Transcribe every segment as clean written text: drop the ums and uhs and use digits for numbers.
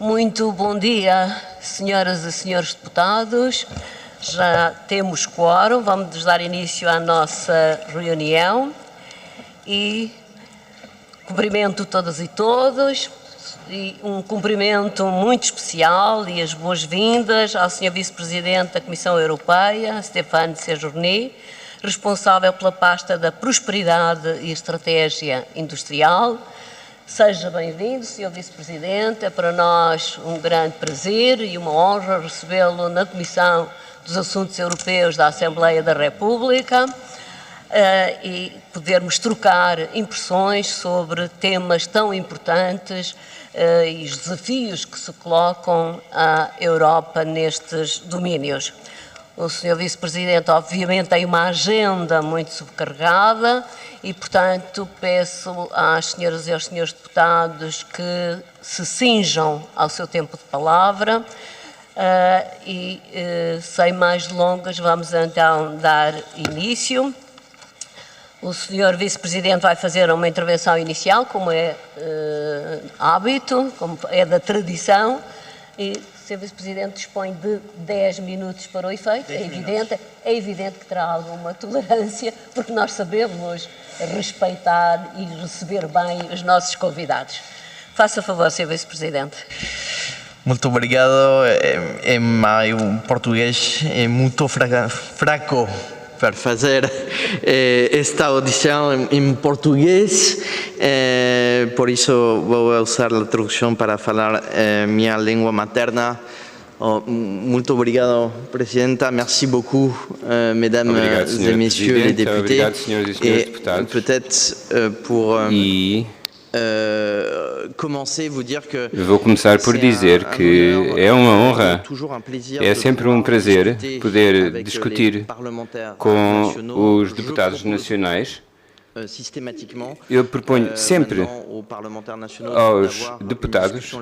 Muito bom dia, senhoras e senhores deputados. Já temos quórum, vamos dar início à nossa reunião e cumprimento todas e todos e um cumprimento muito especial e as boas-vindas ao Sr. Vice-Presidente da Comissão Europeia, Stéphane Séjourné, responsável pela pasta da Prosperidade e Estratégia Industrial. Seja bem-vindo, Sr. Vice-Presidente. É para nós um grande prazer e uma honra recebê-lo na Comissão dos Assuntos Europeus da Assembleia da República e podermos trocar impressões sobre temas tão importantes e os desafios que se colocam à Europa nestes domínios. O Sr. Vice-Presidente, obviamente, tem uma agenda muito subcarregada e, portanto, peço às senhoras e aos senhores deputados que se cinjam ao seu tempo de palavra sem mais delongas, vamos então dar início. O Sr. Vice-Presidente vai fazer uma intervenção inicial, como é hábito, como é da tradição, e o Sr. Vice-Presidente dispõe de 10 minutos para o efeito. É evidente que terá alguma tolerância, porque nós sabemos respeitar e receber bem os nossos convidados. Faça favor, Sr. Vice-Presidente. Muito obrigado. Meu português é muito fraco para fazer esta audição em português, por isso vou usar a tradução para falar minha língua materna. Muito obrigado, Presidenta. Merci beaucoup, Mesdames et Messieurs les députés. Et peut-être pour vou começar por dizer que é uma honra, é sempre um prazer poder discutir com os deputados nacionais. Eu proponho sempre aos deputados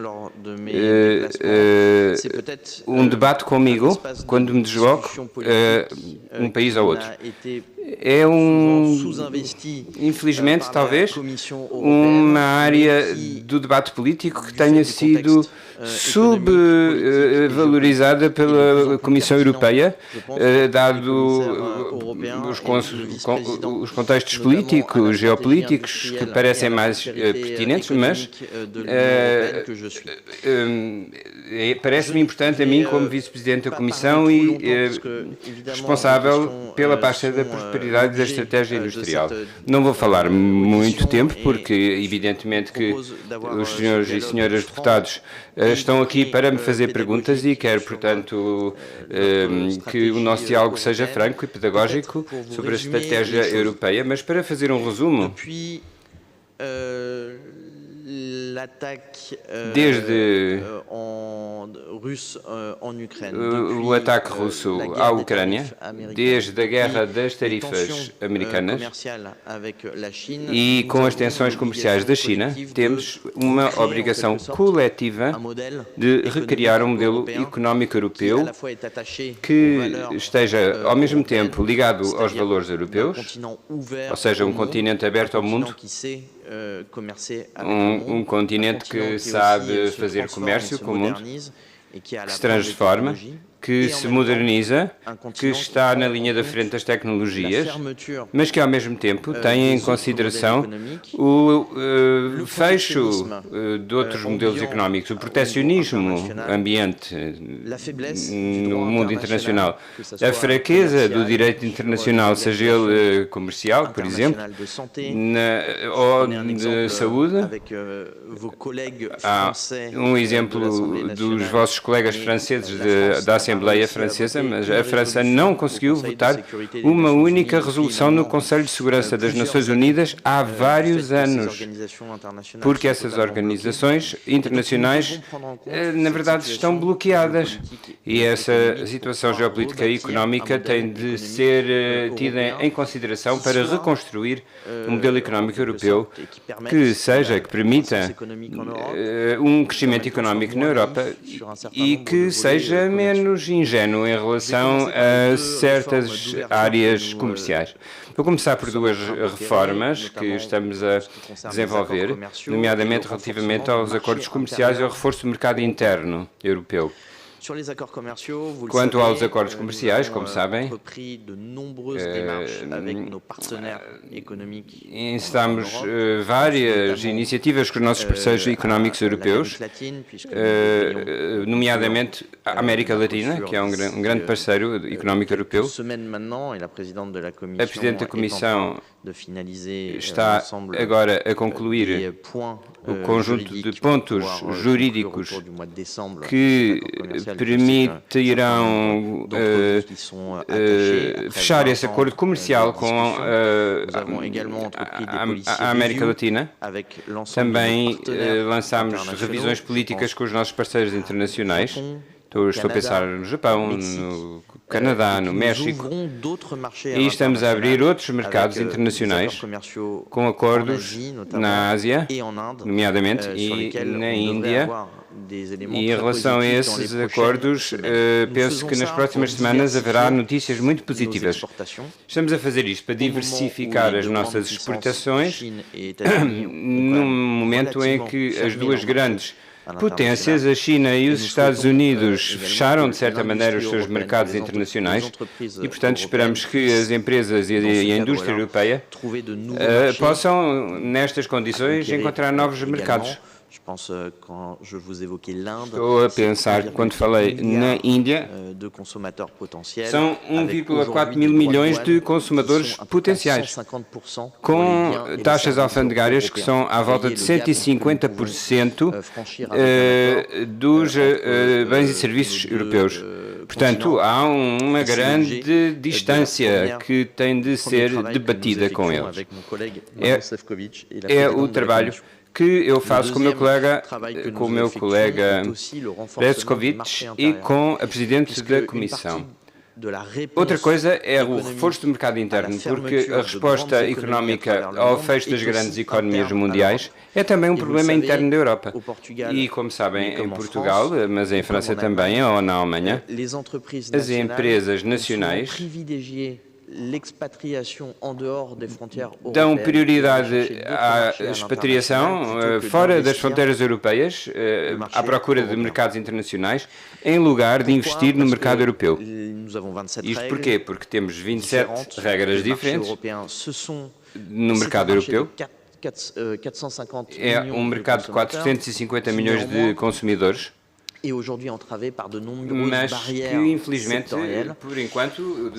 um debate comigo quando me desloco um país ao outro. É infelizmente, talvez, uma área do debate político que tenha sido subvalorizada pela Comissão Europeia, dado os contextos políticos, geopolíticos, que parecem mais pertinentes, mas parece-me importante a mim, como Vice-Presidente da Comissão e responsável pela pasta da prosperidade e da estratégia industrial. Não vou falar muito tempo, porque evidentemente que os senhores e senhoras deputados estão aqui para me fazer perguntas e quero, portanto, que o nosso diálogo seja franco e pedagógico sobre a estratégia europeia, mas para fazer um resumo, desde o ataque russo à Ucrânia, desde a guerra das tarifas americanas e com as tensões comerciais da China, temos uma obrigação coletiva de recriar um modelo económico europeu que esteja ao mesmo tempo ligado aos valores europeus, ou seja, um continente aberto ao mundo, um continente que sabe fazer comércio com o mundo, que se transforma, que se moderniza, que está na linha da frente das tecnologias, mas que ao mesmo tempo tem em consideração o fecho de outros modelos económicos, o proteccionismo ambiente no mundo internacional, a fraqueza do direito internacional, seja ele comercial, por exemplo, ou de saúde. Há um exemplo dos vossos colegas franceses da Assembleia Francesa, mas a França não conseguiu votar uma única resolução no Conselho de Segurança das Nações Unidas há vários anos, porque essas organizações internacionais, na verdade, estão bloqueadas e essa situação geopolítica e económica tem de ser tida em consideração para reconstruir um modelo económico europeu que permita um crescimento económico na Europa e que seja menos menos ingênuo em relação a certas áreas comerciais. Vou começar por duas reformas que estamos a desenvolver, nomeadamente relativamente aos acordos comerciais e ao reforço do mercado interno europeu. Quanto aos acordos comerciais, como sabem, instamos várias iniciativas com os nossos parceiros económicos europeus, nomeadamente a América Latina, que é um grande parceiro económico europeu. A Presidente da Comissão está agora a concluir o conjunto de pontos jurídicos que permitirão fechar esse acordo comercial com a América Latina. Também lançamos revisões políticas com os nossos parceiros internacionais. Estou a pensar no Japão, no Canadá, no México, e estamos a abrir outros mercados internacionais com acordos na Ásia, nomeadamente, e na Índia. E em relação a esses acordos, penso que nas próximas semanas haverá notícias muito positivas. Estamos a fazer isto para diversificar as nossas exportações num momento em que as duas grandes potências, a China e os Estados Unidos, fecharam de certa maneira os seus mercados internacionais e, portanto, esperamos que as empresas e a indústria europeia possam, nestas condições, encontrar novos mercados. Estou a pensar que quando falei na Índia, são 1,4 mil milhões de consumidores potenciais, com taxas alfandegárias que são à volta de 150% dos bens e serviços europeus. Portanto, há uma grande distância que tem de ser debatida com eles. É o trabalho que eu faço com o meu colega Leskovich e com a Presidente da Comissão. Outra coisa é o reforço do mercado interno, porque a resposta económica ao fecho das grandes economias mundiais é também um problema interno da Europa. E, como sabem, em Portugal, mas em França também, ou na Alemanha, as empresas nacionais dão prioridade à expatriação fora das fronteiras europeias, à procura de mercados internacionais, em lugar de investir no mercado europeu. Isto porquê? Porque temos 27 regras diferentes no mercado europeu. É um mercado de 450 milhões de consumidores. Mas que, infelizmente, por enquanto,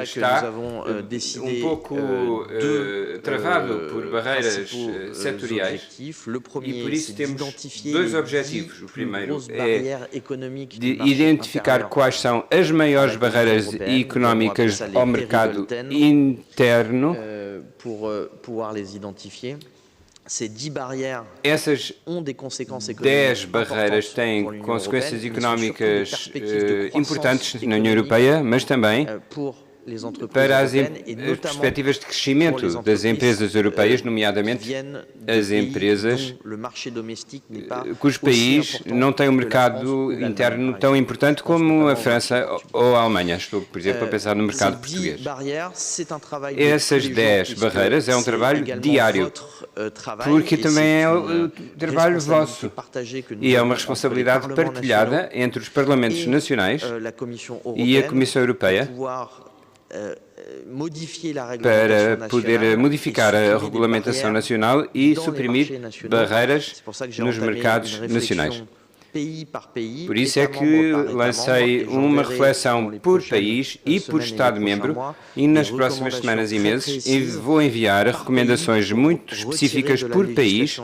está um pouco travado por barreiras setoriais e por isso temos dois objetivos. O primeiro é de identificar quais são as maiores barreiras económicas ao mercado interno. Essas 10 barreiras têm consequências económicas importantes na União Europeia, mas também para as perspectivas de crescimento das empresas europeias, nomeadamente as empresas cujo país não tem um mercado interno tão importante como a França ou a Alemanha. Estou, por exemplo, a pensar no mercado português. Essas 10 barreiras é um trabalho diário, porque também é o trabalho vosso e é uma responsabilidade partilhada entre os Parlamentos Nacionais e a Comissão Europeia para poder modificar a regulamentação nacional e suprimir barreiras nos mercados nacionais. Por isso é que lancei uma reflexão por país e por Estado-membro e nas próximas semanas e meses vou enviar recomendações muito específicas por país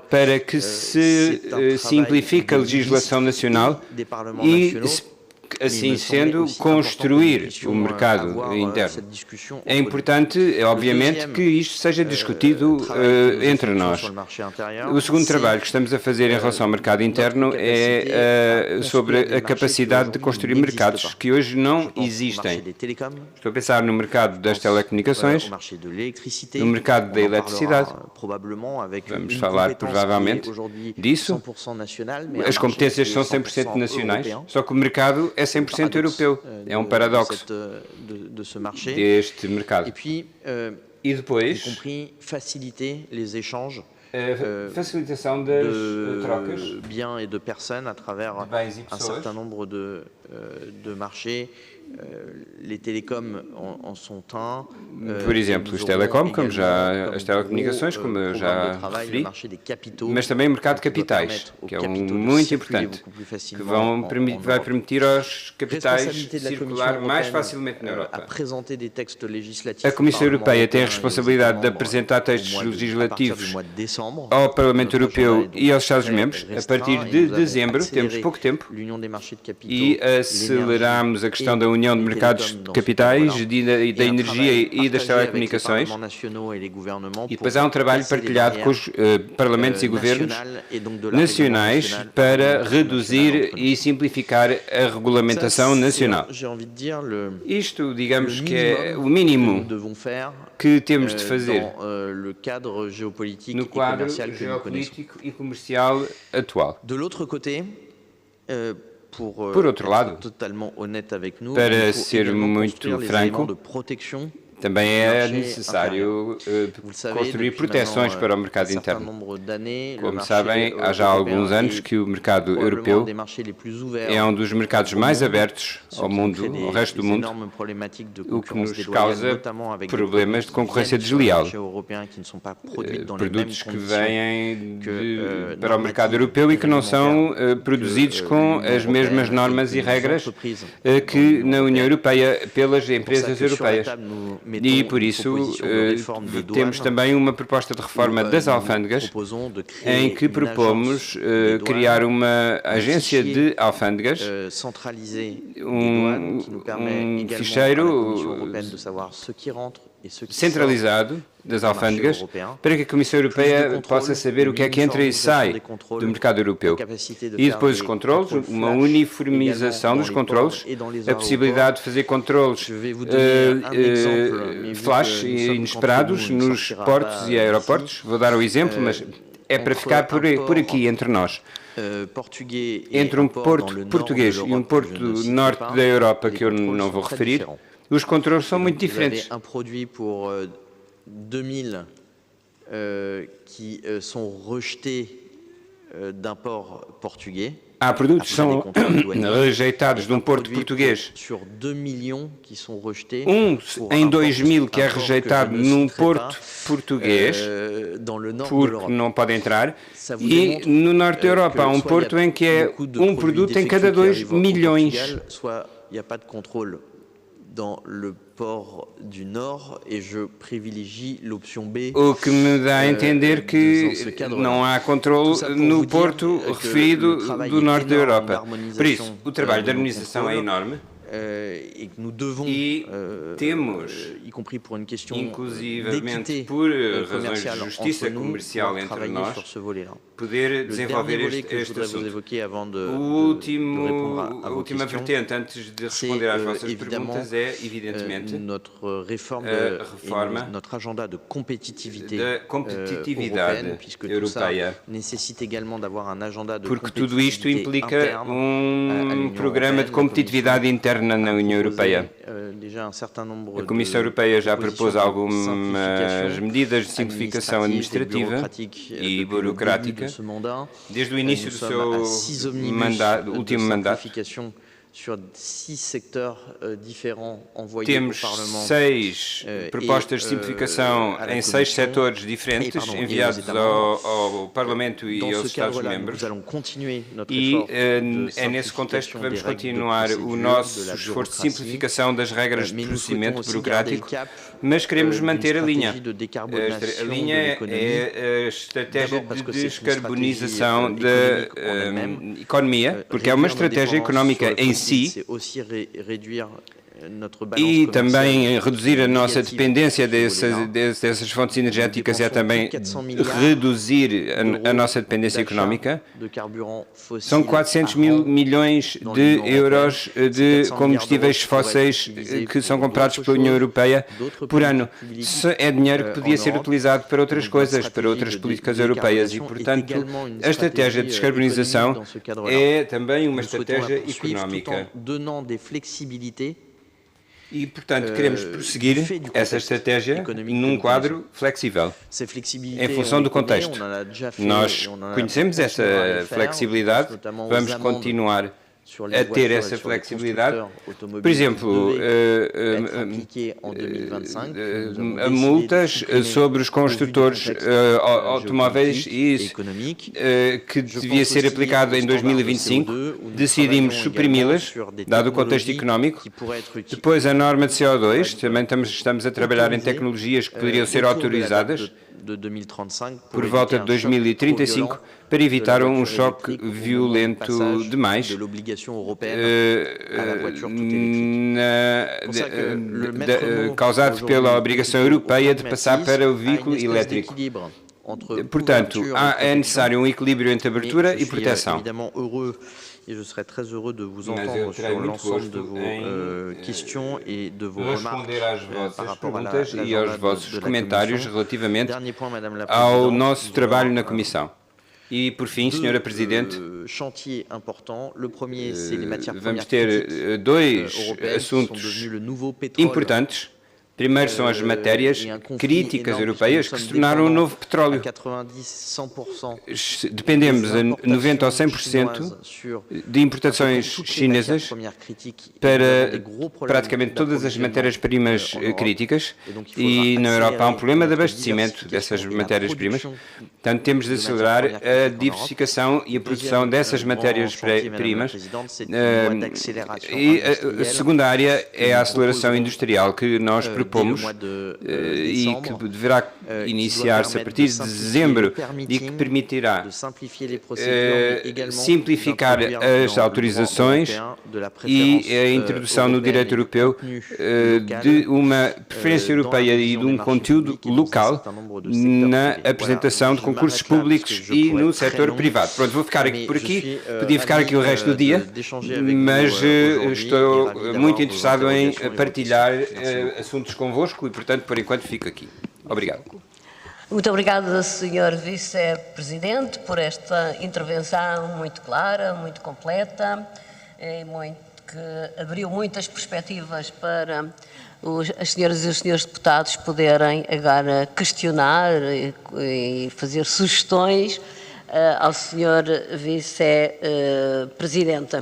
para que se simplifique a legislação nacional e se assim sendo, construir o mercado interno. É importante, obviamente, que isto seja discutido entre nós. O segundo trabalho que estamos a fazer em relação ao mercado interno é sobre a capacidade de construir mercados que hoje não existem. Estou a pensar no mercado das telecomunicações, no mercado da eletricidade. Vamos falar provavelmente disso. As competências são 100% nacionais, só que o mercado é 100% europeu. É um paradoxo deste mercado. E depois, facilitação das trocas de bens e pessoas. Por exemplo, os telecom, como já as telecomunicações, como eu já referi, mas também o mercado de capitais, que é muito importante, que vai permitir aos capitais circular mais facilmente na Europa. A Comissão Europeia tem a responsabilidade de apresentar textos legislativos ao Parlamento Europeu e aos Estados-membros. A partir de dezembro, temos pouco tempo, e aceleramos a questão da União de Mercados de Capitais, da energia e das telecomunicações. E depois há um trabalho partilhado com os parlamentos e governos nacionais para reduzir e simplificar a regulamentação nacional. Isto, digamos que é o mínimo que temos de fazer no quadro geopolítico e comercial atual. Por outro lado, para ser muito franco, também é necessário construir proteções para o mercado interno. Como sabem, há já alguns anos que o mercado europeu é um dos mercados mais abertos ao mundo, ao resto do mundo, o que nos causa problemas de concorrência desleal. Produtos que vêm para o mercado europeu e que não são produzidos com as mesmas normas e regras que na União Europeia pelas empresas europeias. E, por isso, temos também uma proposta de reforma das alfândegas, em que propomos criar uma agência de alfândegas, um ficheiro centralizado das alfândegas, para que a Comissão Europeia possa saber o que é que entra e sai do mercado europeu. E depois os controlos, uma uniformização dos controlos, a possibilidade de fazer controlos flash inesperados nos portos e aeroportos. Vou dar um exemplo, mas é para ficar por aqui entre nós. Entre um porto português e um porto norte da Europa, que eu não vou referir, os controles são muito diferentes. Há produtos que são rejeitados de um porto português. Em 2000 que é rejeitado num porto português, porque não pode entrar, e no norte da Europa há um porto em que é um produto em cada 2 milhões. O que me dá a entender que não há controle no porto referido do norte da Europa. Por isso, o trabalho de harmonização é enorme. E temos, inclusivamente por razões de justiça comercial entre nós, poder desenvolver este assunto. A última vertente, antes de responder às vossas perguntas, é, evidentemente, a reforma da competitividade europeia, porque tudo isto implica um programa de competitividade interna na União Europeia. A Comissão Europeia já propôs algumas medidas de simplificação administrativa e burocrática desde o início do seu último mandato. Temos 6 propostas de simplificação em 6 setores diferentes, enviados ao Parlamento e aos Estados-membros. E é nesse contexto que vamos continuar o nosso esforço de simplificação das regras de procedimento burocrático, mas queremos manter a linha. A linha é a estratégia de descarbonização da economia, porque é uma estratégia económica em si, e também reduzir a nossa dependência dessas fontes energéticas é também reduzir a nossa dependência económica. São 400 mil milhões de euros de combustíveis fósseis que são comprados pela União Europeia por ano. Isso é dinheiro que podia ser utilizado para outras coisas, para outras políticas europeias e, portanto, a estratégia de descarbonização é também uma estratégia económica. E, portanto, queremos prosseguir essa estratégia num quadro flexível, em função do contexto. Nós conhecemos essa flexibilidade, vamos continuar a ter essa flexibilidade. Por exemplo, multas sobre os construtores automóveis, e isso que devia ser aplicado em 2025, decidimos suprimi-las, dado o contexto económico. Depois, a norma de CO2, também estamos a trabalhar em tecnologias que poderiam ser autorizadas por volta de 2035, para evitar um choque violento demais causado pela obrigação europeia de passar para o veículo elétrico. Portanto, é necessário um equilíbrio entre abertura e proteção. Et je serais très heureux de vous entendre sur l'ensemble de vos questions et de vos remarques par rapport à l'agenda e aos vossos comentários relativamente ao nosso trabalho na Comissão. E, por fim, Senhora Presidente, vamos ter dois assuntos importantes. Primeiro são as matérias críticas europeias que se tornaram o novo petróleo. Dependemos a 90% ou 100% de importações chinesas para praticamente todas as matérias-primas críticas, e na Europa há um problema de abastecimento dessas matérias-primas. Portanto, temos de acelerar a diversificação e a produção dessas matérias-primas. E a segunda área é a aceleração industrial que nós propomos e que deverá iniciar-se a partir de dezembro e que permitirá simplificar as autorizações e a introdução no direito europeu de uma preferência europeia e de um conteúdo local na apresentação de concursos públicos e no setor privado. Pronto, vou ficar aqui por aqui, podia ficar aqui o resto do dia, mas estou muito interessado em partilhar assuntos convosco e, portanto, por enquanto fico aqui. Obrigado. Muito obrigada, Sr. Vice-Presidente, por esta intervenção muito clara, muito completa, que abriu muitas perspectivas para as senhoras e os senhores deputados poderem agora questionar e fazer sugestões ao Sr. Vice-Presidente.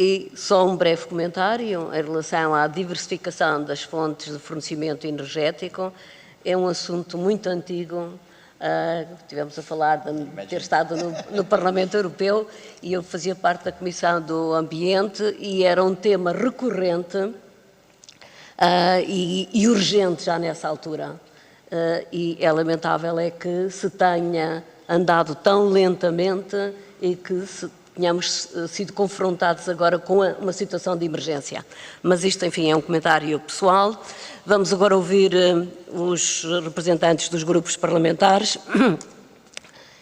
E só um breve comentário em relação à diversificação das fontes de fornecimento energético. É um assunto muito antigo. Tivemos a falar de ter estado no Parlamento Europeu e eu fazia parte da Comissão do Ambiente e era um tema recorrente e urgente já nessa altura. E é lamentável é que se tenha andado tão lentamente e que tenhamos sido confrontados agora com uma situação de emergência. Mas isto, enfim, é um comentário pessoal. Vamos agora ouvir os representantes dos grupos parlamentares.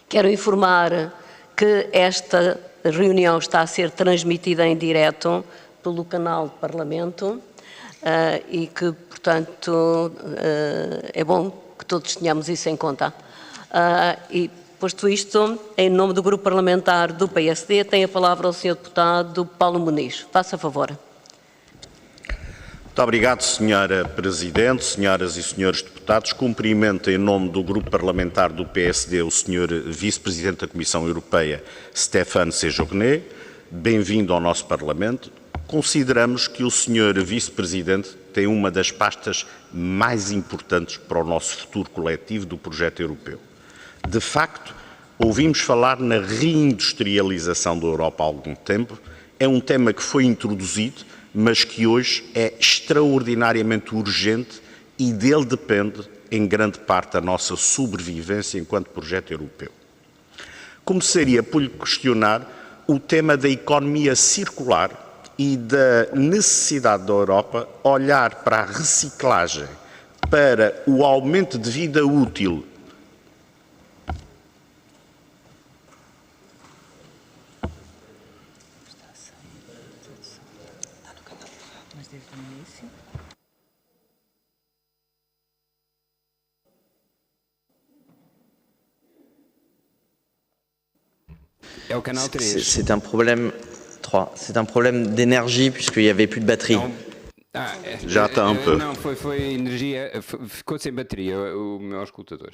Quero informar que esta reunião está a ser transmitida em direto pelo canal do Parlamento e que, portanto, é bom que todos tenhamos isso em conta. Posto isto, em nome do Grupo Parlamentar do PSD, tem a palavra o Sr. Deputado Paulo Muniz. Faça favor. Muito obrigado, Sra. Presidente, senhoras e senhores deputados. Cumprimento em nome do Grupo Parlamentar do PSD o Sr. Vice-Presidente da Comissão Europeia, Stéphane Séjourné. Bem-vindo ao nosso Parlamento. Consideramos que o Sr. Vice-Presidente tem uma das pastas mais importantes para o nosso futuro coletivo do projeto europeu. De facto, ouvimos falar na reindustrialização da Europa há algum tempo. É um tema que foi introduzido, mas que hoje é extraordinariamente urgente e dele depende, em grande parte, a nossa sobrevivência enquanto projeto europeu. Começaria por lhe questionar o tema da economia circular e da necessidade da Europa olhar para a reciclagem, para o aumento de vida útil. É o canal 3. C'est un problème 3. C'est un problème d'énergie puisqu'il n'y avait plus de batterie. Já está um pouco. Não, foi energia, ficou sem bateria o meu escutador.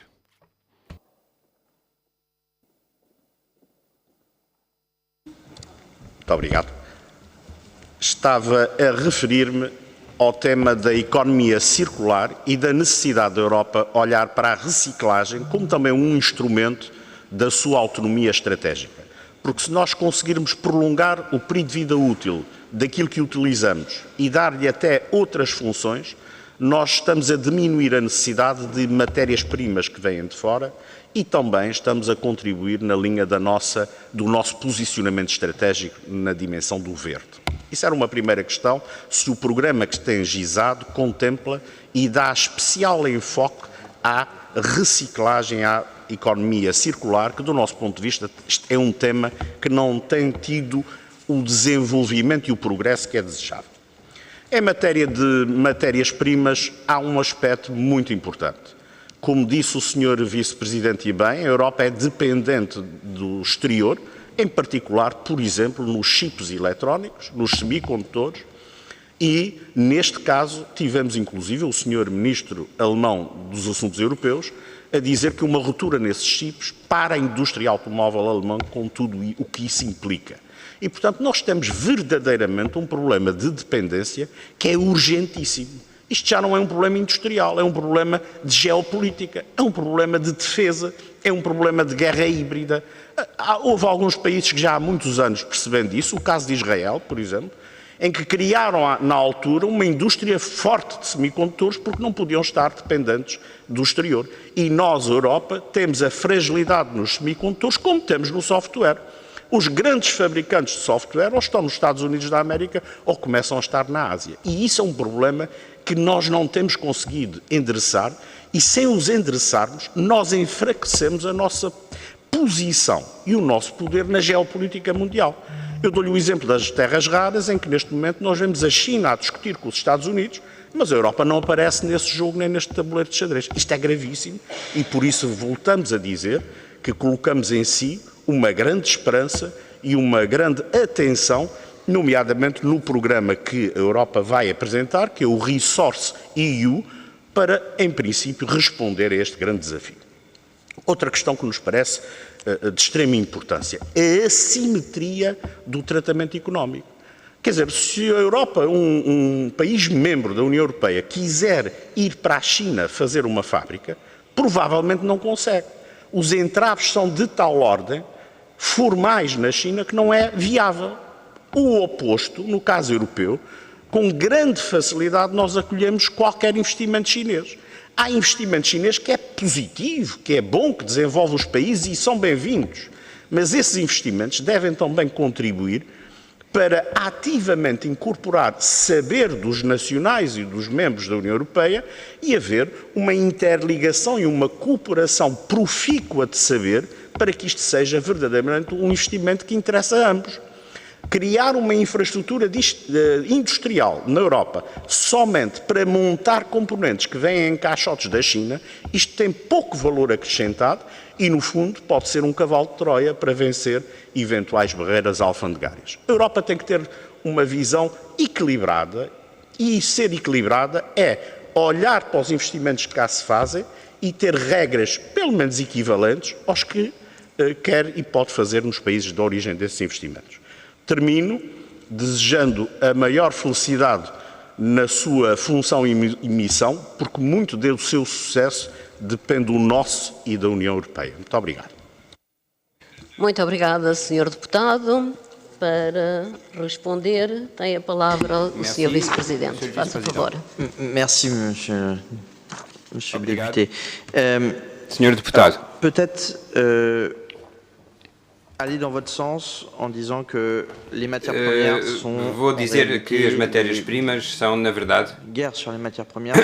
Muito obrigado. Estava a referir-me ao tema da economia circular e da necessidade da Europa olhar para a reciclagem como também um instrumento da sua autonomia estratégica. Porque se nós conseguirmos prolongar o período de vida útil daquilo que utilizamos e dar-lhe até outras funções, nós estamos a diminuir a necessidade de matérias-primas que vêm de fora e também estamos a contribuir na linha do nosso posicionamento estratégico na dimensão do verde. Isso era uma primeira questão, se o programa que tem gizado contempla e dá especial enfoque à reciclagem, à economia circular, que do nosso ponto de vista é um tema que não tem tido o desenvolvimento e o progresso que é desejável. Em matéria de matérias-primas, há um aspecto muito importante. Como disse o Sr. Vice-Presidente e bem, a Europa é dependente do exterior, em particular, por exemplo, nos chips eletrónicos, nos semicondutores, e, neste caso, tivemos inclusive o Sr. Ministro alemão dos Assuntos Europeus a dizer que uma ruptura nesses chips para a indústria automóvel alemã, com tudo o que isso implica. E, portanto, nós temos verdadeiramente um problema de dependência que é urgentíssimo. Isto já não é um problema industrial, é um problema de geopolítica, é um problema de defesa, é um problema de guerra híbrida. Houve alguns países que já há muitos anos percebendo isso, o caso de Israel, por exemplo, em que criaram na altura uma indústria forte de semicondutores porque não podiam estar dependentes do exterior. E nós, Europa, temos a fragilidade nos semicondutores como temos no software. Os grandes fabricantes de software ou estão nos Estados Unidos da América ou começam a estar na Ásia. E isso é um problema que nós não temos conseguido endereçar e sem os endereçarmos nós enfraquecemos a nossa posição e o nosso poder na geopolítica mundial. Eu dou-lhe o exemplo das terras raras, em que neste momento nós vemos a China a discutir com os Estados Unidos, mas a Europa não aparece nesse jogo nem neste tabuleiro de xadrez. Isto é gravíssimo e por isso voltamos a dizer que colocamos em si uma grande esperança e uma grande atenção, nomeadamente no programa que a Europa vai apresentar, que é o Resource EU, para, em princípio, responder a este grande desafio. Outra questão que nos parece de extrema importância é a assimetria do tratamento económico. Quer dizer, se a Europa, um país membro da União Europeia, quiser ir para a China fazer uma fábrica, provavelmente não consegue. Os entraves são de tal ordem, formais na China, que não é viável. O oposto, no caso europeu, com grande facilidade nós acolhemos qualquer investimento chinês. Há investimento chinês que é positivo, que é bom, que desenvolve os países e são bem-vindos. Mas esses investimentos devem também contribuir para ativamente incorporar saber dos nacionais e dos membros da União Europeia e haver uma interligação e uma cooperação profícua de saber para que isto seja verdadeiramente um investimento que interessa a ambos. Criar uma infraestrutura industrial na Europa somente para montar componentes que vêm em caixotes da China, isto tem pouco valor acrescentado e, no fundo, pode ser um cavalo de Troia para vencer eventuais barreiras alfandegárias. A Europa tem que ter uma visão equilibrada e ser equilibrada é olhar para os investimentos que cá se fazem e ter regras, pelo menos equivalentes, aos que quer e pode fazer nos países de origem desses investimentos. Termino desejando a maior felicidade na sua função e missão, porque muito do seu sucesso depende do nosso e da União Europeia. Muito obrigado. Muito obrigada, Sr. Deputado. para responder, tem a palavra o Sr. Vice-Presidente. Faça favor. Merci, Monsieur le député. Senhor Deputado, Peut-être aller dans votre sens en disant que les matières premières sont vou dizer que as matérias-primas são, na verdade, guerre sur les matières premières,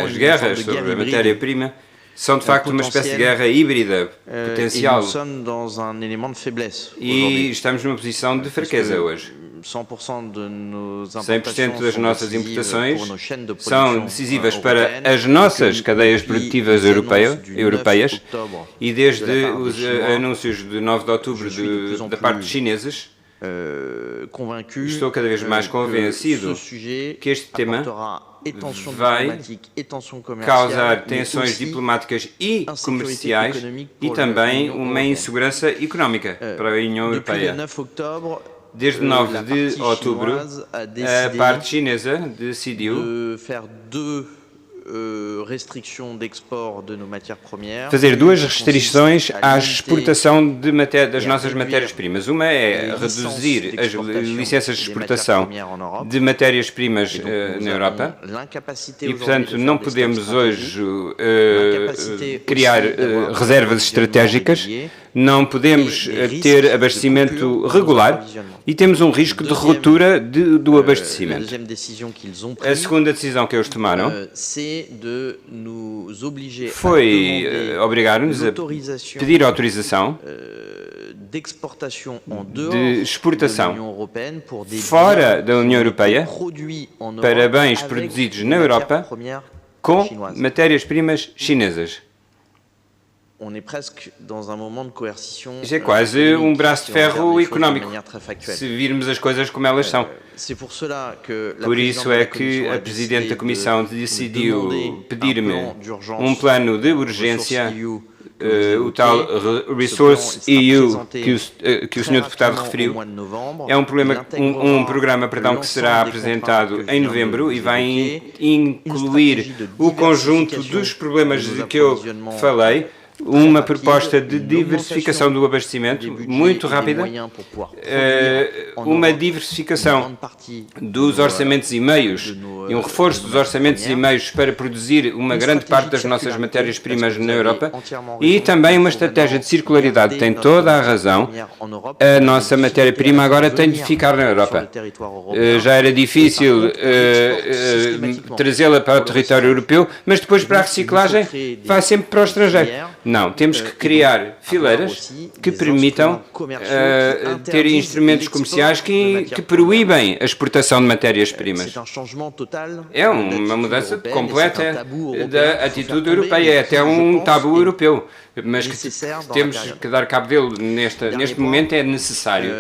as guerras sobre a matéria-prima são, de facto, uma espécie de guerra híbrida, potencial. Et nous sommes dans un élément de faiblesse. E estamos numa posição de fraqueza hoje. 100% de nos 100% das nossas importações são decisivas para as nossas cadeias produtivas europeias e desde os anúncios de 9 de outubro da parte dos chineses, estou cada vez mais convencido que este tema vai causar tensões diplomáticas e comerciais e também uma insegurança económica para a União Europeia. Desde 9 de outubro, a parte chinesa decidiu fazer duas restrições à exportação das nossas matérias-primas. Uma é reduzir as licenças de exportação de matérias-primas na Europa e, portanto, não podemos hoje criar reservas estratégicas, não podemos ter abastecimento regular e temos um risco de ruptura do abastecimento. A segunda decisão que eles tomaram foi obrigar-nos a pedir autorização de exportação fora da União Europeia para bens produzidos na Europa com matérias-primas chinesas. Isto é quase um braço de ferro económico, se virmos as coisas como elas são. Por isso é que a Presidente da Comissão decidiu pedir-me um plano de urgência, o tal Resource EU que o Sr. Deputado referiu. É um programa que será apresentado em novembro e vai incluir o conjunto dos problemas de que eu falei, uma proposta de diversificação do abastecimento muito rápida, uma diversificação dos orçamentos e meios e um reforço dos orçamentos e meios para produzir uma grande parte das nossas matérias-primas na Europa e também uma estratégia de circularidade. Tem toda a razão. A nossa matéria-prima agora tem de ficar na Europa. Já era difícil trazê-la para o território europeu, mas depois para a reciclagem vai sempre para o estrangeiro. Não, temos que criar fileiras que permitam ter instrumentos comerciais que proíbem a exportação de matérias-primas. É uma mudança completa da atitude europeia, é até um tabu europeu, mas que temos que dar cabo dele neste momento é necessário.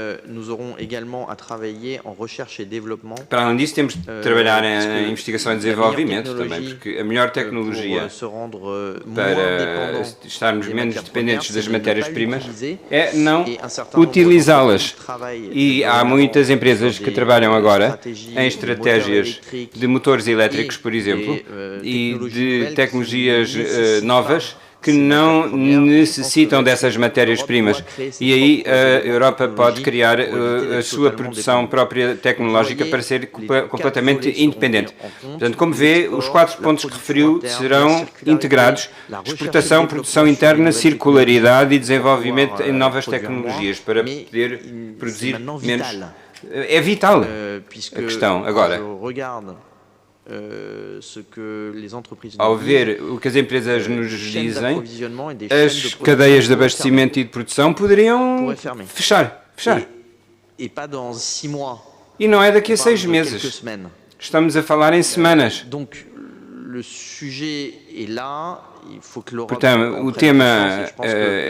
Para além disso, temos de trabalhar em investigação e desenvolvimento também, porque a melhor tecnologia para estarmos menos dependentes das matérias-primas é não utilizá-las. E há muitas empresas que trabalham agora em estratégias de motores elétricos, por exemplo, e de tecnologias novas que não necessitam dessas matérias-primas. E aí a Europa pode criar a sua produção própria tecnológica para ser completamente independente. Portanto, como vê, os 4 pontos que referiu serão integrados: exportação, produção interna, circularidade e desenvolvimento em novas tecnologias para poder produzir menos. É vital a questão. Agora, ao ver o que as empresas nos dizem, as cadeias de abastecimento e de produção poderiam fechar. E não é daqui a 6 meses. Estamos a falar em semanas. Portanto, o tema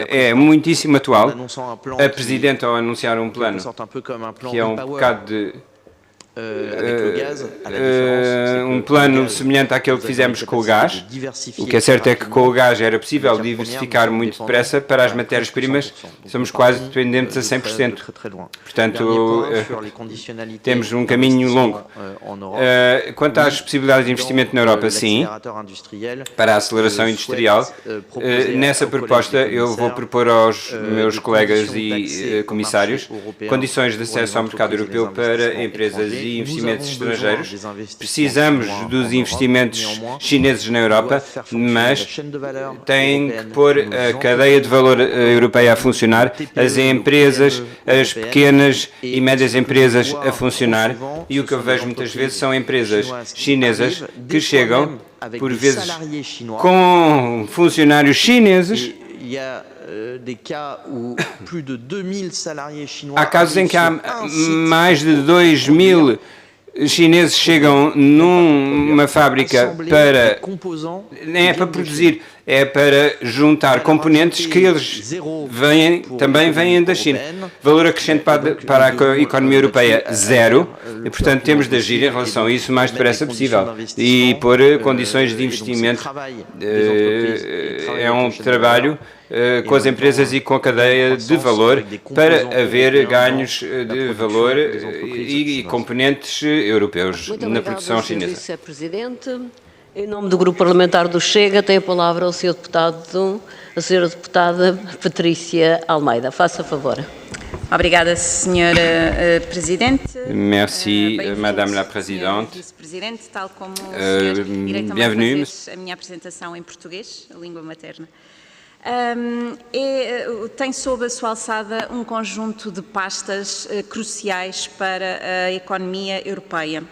é muitíssimo atual. A Presidente, ao anunciar um plano, que é um bocado de um plano semelhante àquele que fizemos com o gás. O que é certo é que com o gás era possível diversificar muito depressa. Para as matérias-primas somos quase dependentes a 100%. Portanto, temos um caminho longo. Quanto às possibilidades de investimento na Europa, sim, para a aceleração industrial. Nessa proposta eu vou propor aos meus colegas e comissários condições de acesso ao mercado europeu para empresas e investimentos estrangeiros. Precisamos dos investimentos chineses na Europa, mas tem que pôr a cadeia de valor europeia a funcionar, as empresas, as pequenas e médias empresas a funcionar, e o que eu vejo muitas vezes são empresas chinesas que chegam, por vezes, com funcionários chineses. Há casos em que há mais de 2.000 chineses chegam numa fábrica para, nem é para produzir, é para juntar componentes que eles também vêm da China. Valor acrescentado para a economia europeia, zero, e portanto temos de agir em relação a isso o mais depressa possível e pôr condições de investimento. É um trabalho com as empresas e com a cadeia de valor para haver ganhos de valor e componentes europeus na produção chinesa. Muito obrigada, Sr. Vice-Presidente. Em nome do Grupo Parlamentar do Chega, tem a palavra o Sr. Deputado, a Sra. Deputada Patrícia Almeida. Faça favor. Obrigada, Sra. Presidente. Merci, Madame la Présidente. Vice-Presidente, tal como o senhor, irei também fazer a minha apresentação em português, a língua materna. Tem sob a sua alçada um conjunto de pastas cruciais para a economia europeia.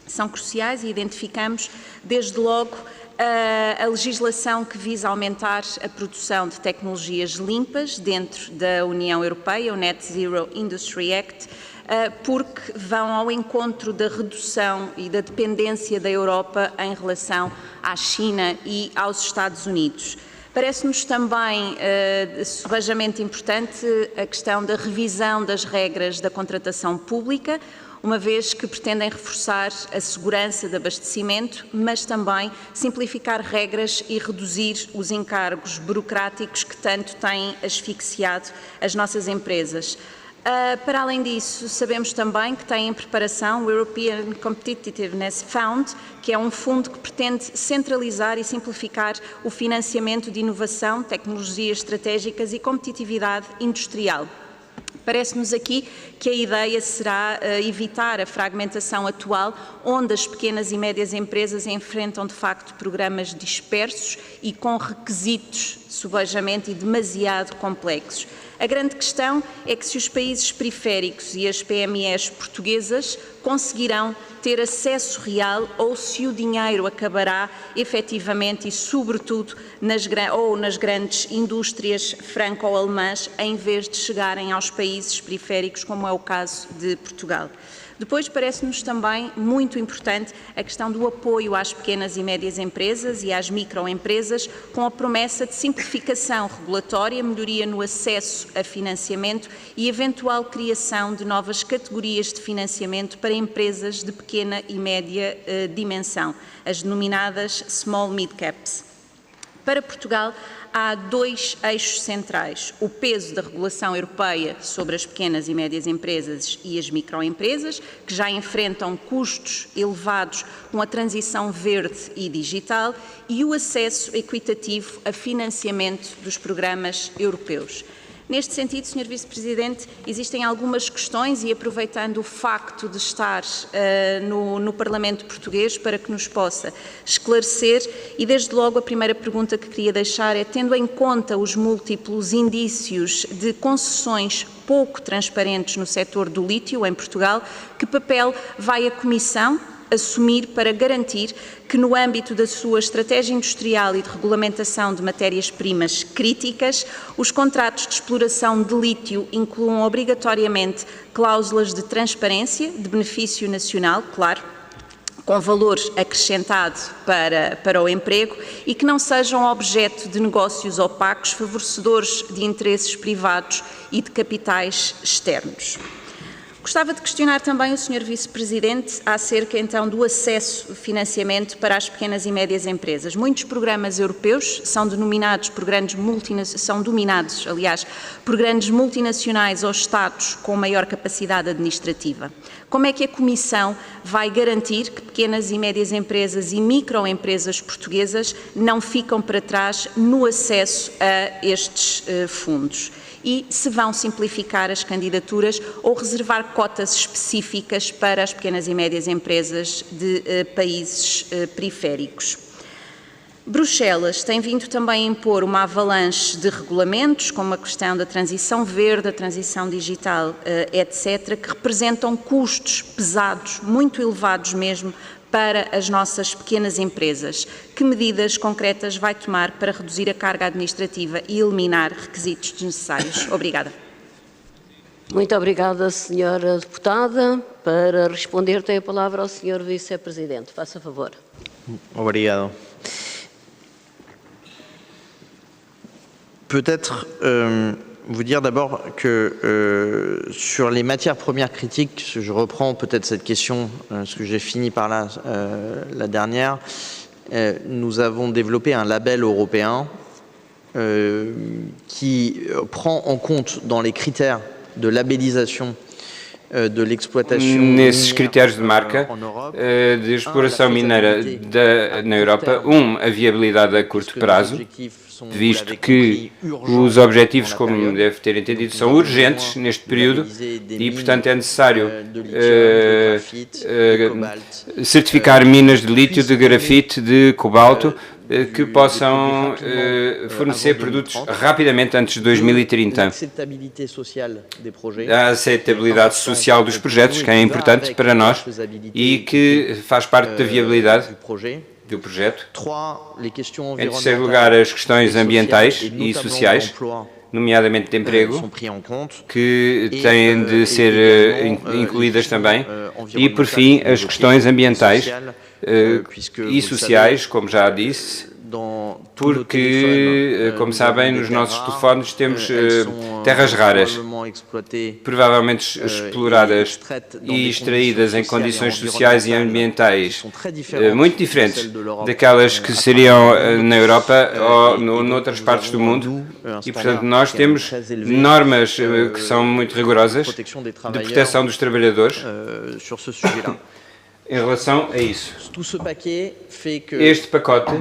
São cruciais e identificamos, desde logo, a legislação que visa aumentar a produção de tecnologias limpas dentro da União Europeia, o Net Zero Industry Act, porque vão ao encontro da redução e da dependência da Europa em relação à China e aos Estados Unidos. Parece-nos também subejamente importante a questão da revisão das regras da contratação pública, uma vez que pretendem reforçar a segurança de abastecimento, mas também simplificar regras e reduzir os encargos burocráticos que tanto têm asfixiado as nossas empresas. Para além disso, sabemos também que tem em preparação o European Competitiveness Fund, que é um fundo que pretende centralizar e simplificar o financiamento de inovação, tecnologias estratégicas e competitividade industrial. Parece-nos aqui que a ideia será evitar a fragmentação atual, onde as pequenas e médias empresas enfrentam, de facto, programas dispersos e com requisitos subejamente e demasiado complexos. A grande questão é que se os países periféricos e as PMEs portuguesas conseguirão ter acesso real ou se o dinheiro acabará efetivamente e sobretudo nas grandes indústrias franco-alemãs em vez de chegarem aos países periféricos, como é o caso de Portugal. Depois parece-nos também muito importante a questão do apoio às pequenas e médias empresas e às microempresas, com a promessa de simplificação regulatória, melhoria no acesso a financiamento e eventual criação de novas categorias de financiamento para empresas de pequena e média dimensão, as denominadas Small Mid Caps. Para Portugal, há dois eixos centrais: o peso da regulação europeia sobre as pequenas e médias empresas e as microempresas, que já enfrentam custos elevados com a transição verde e digital, e o acesso equitativo a financiamento dos programas europeus. Neste sentido, Sr. Vice-Presidente, existem algumas questões e aproveitando o facto de estar no Parlamento português para que nos possa esclarecer, e desde logo a primeira pergunta que queria deixar é, tendo em conta os múltiplos indícios de concessões pouco transparentes no setor do lítio em Portugal, que papel vai a Comissão assumir para garantir que, no âmbito da sua estratégia industrial e de regulamentação de matérias-primas críticas, os contratos de exploração de lítio incluam obrigatoriamente cláusulas de transparência, de benefício nacional, claro, com valor acrescentado para o emprego e que não sejam objeto de negócios opacos, favorecedores de interesses privados e de capitais externos. Gostava de questionar também o Sr. Vice-Presidente acerca, então, do acesso a financiamento para as pequenas e médias empresas. Muitos programas europeus são dominados, por grandes multinacionais ou Estados com maior capacidade administrativa. Como é que a Comissão vai garantir que pequenas e médias empresas e microempresas portuguesas não ficam para trás no acesso a estes fundos? E se vão simplificar as candidaturas ou reservar cotas específicas para as pequenas e médias empresas de países periféricos. Bruxelas tem vindo também a impor uma avalanche de regulamentos, como a questão da transição verde, a transição digital, etc., que representam custos pesados, muito elevados mesmo, para as nossas pequenas empresas. Que medidas concretas vai tomar para reduzir a carga administrativa e eliminar requisitos desnecessários? Obrigada. Muito obrigada, Sra. Deputada. Para responder, tem a palavra ao Sr. Vice-Presidente. Faça favor. Obrigado. Peut-être vous dire d'abord que sur les matières premières critiques, je reprends peut-être cette question, parce que j'ai fini par là la dernière, nous avons développé un label européen qui prend en compte dans les critères de labellisation de l'exploitation nesses critérios de marca de exploração mineira na Europa, a viabilidade a curto prazo, visto que os objetivos, como deve ter entendido, são urgentes neste período e, portanto, é necessário certificar minas de lítio, de grafite, de cobalto, que possam fornecer produtos rapidamente antes de 2030. A aceitabilidade social dos projetos, que é importante para nós e que faz parte da viabilidade do projeto. Em terceiro lugar, as questões ambientais e sociais, nomeadamente de emprego, que têm de ser incluídas também. E, por fim, as questões ambientais e sociais, como já disse, porque, como sabem, nos nossos telefones temos terras raras, provavelmente exploradas e extraídas em condições sociais e ambientais muito diferentes daquelas que seriam na Europa ou noutras partes do mundo. E, portanto, nós temos normas que são muito rigorosas de proteção dos trabalhadores em relação a isso. Este pacote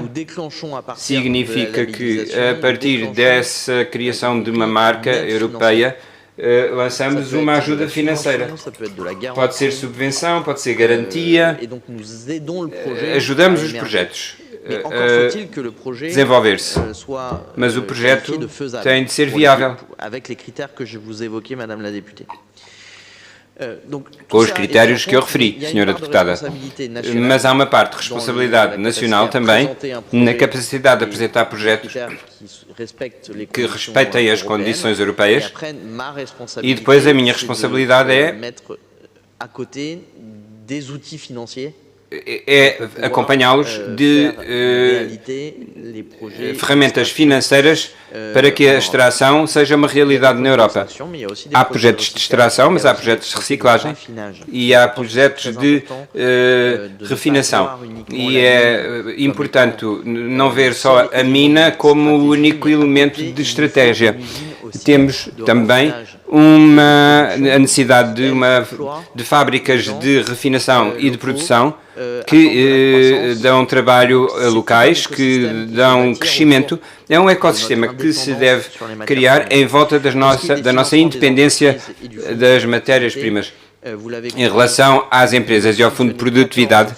significa que, a partir dessa criação de uma marca europeia, lançamos uma ajuda financeira. Pode ser subvenção, pode ser garantia. Ajudamos os projetos a desenvolver-se. Mas o projeto tem de ser viável. Com os critérios que eu referi, Sra. Deputada. Mas há uma parte de responsabilidade nacional também na capacidade de apresentar projetos que respeitem as condições europeias e depois a minha responsabilidade é acompanhá-los de ferramentas financeiras para que a extração seja uma realidade na Europa. Há projetos de extração, mas há projetos de reciclagem e há projetos de refinação. E é importante não ver só a mina como o único elemento de estratégia. Temos também a necessidade de fábricas de refinação e de produção que dão trabalho a locais, que dão crescimento. É um ecossistema que se deve criar em volta da nossa independência das matérias-primas. Em relação às empresas e ao Fundo de Produtividade,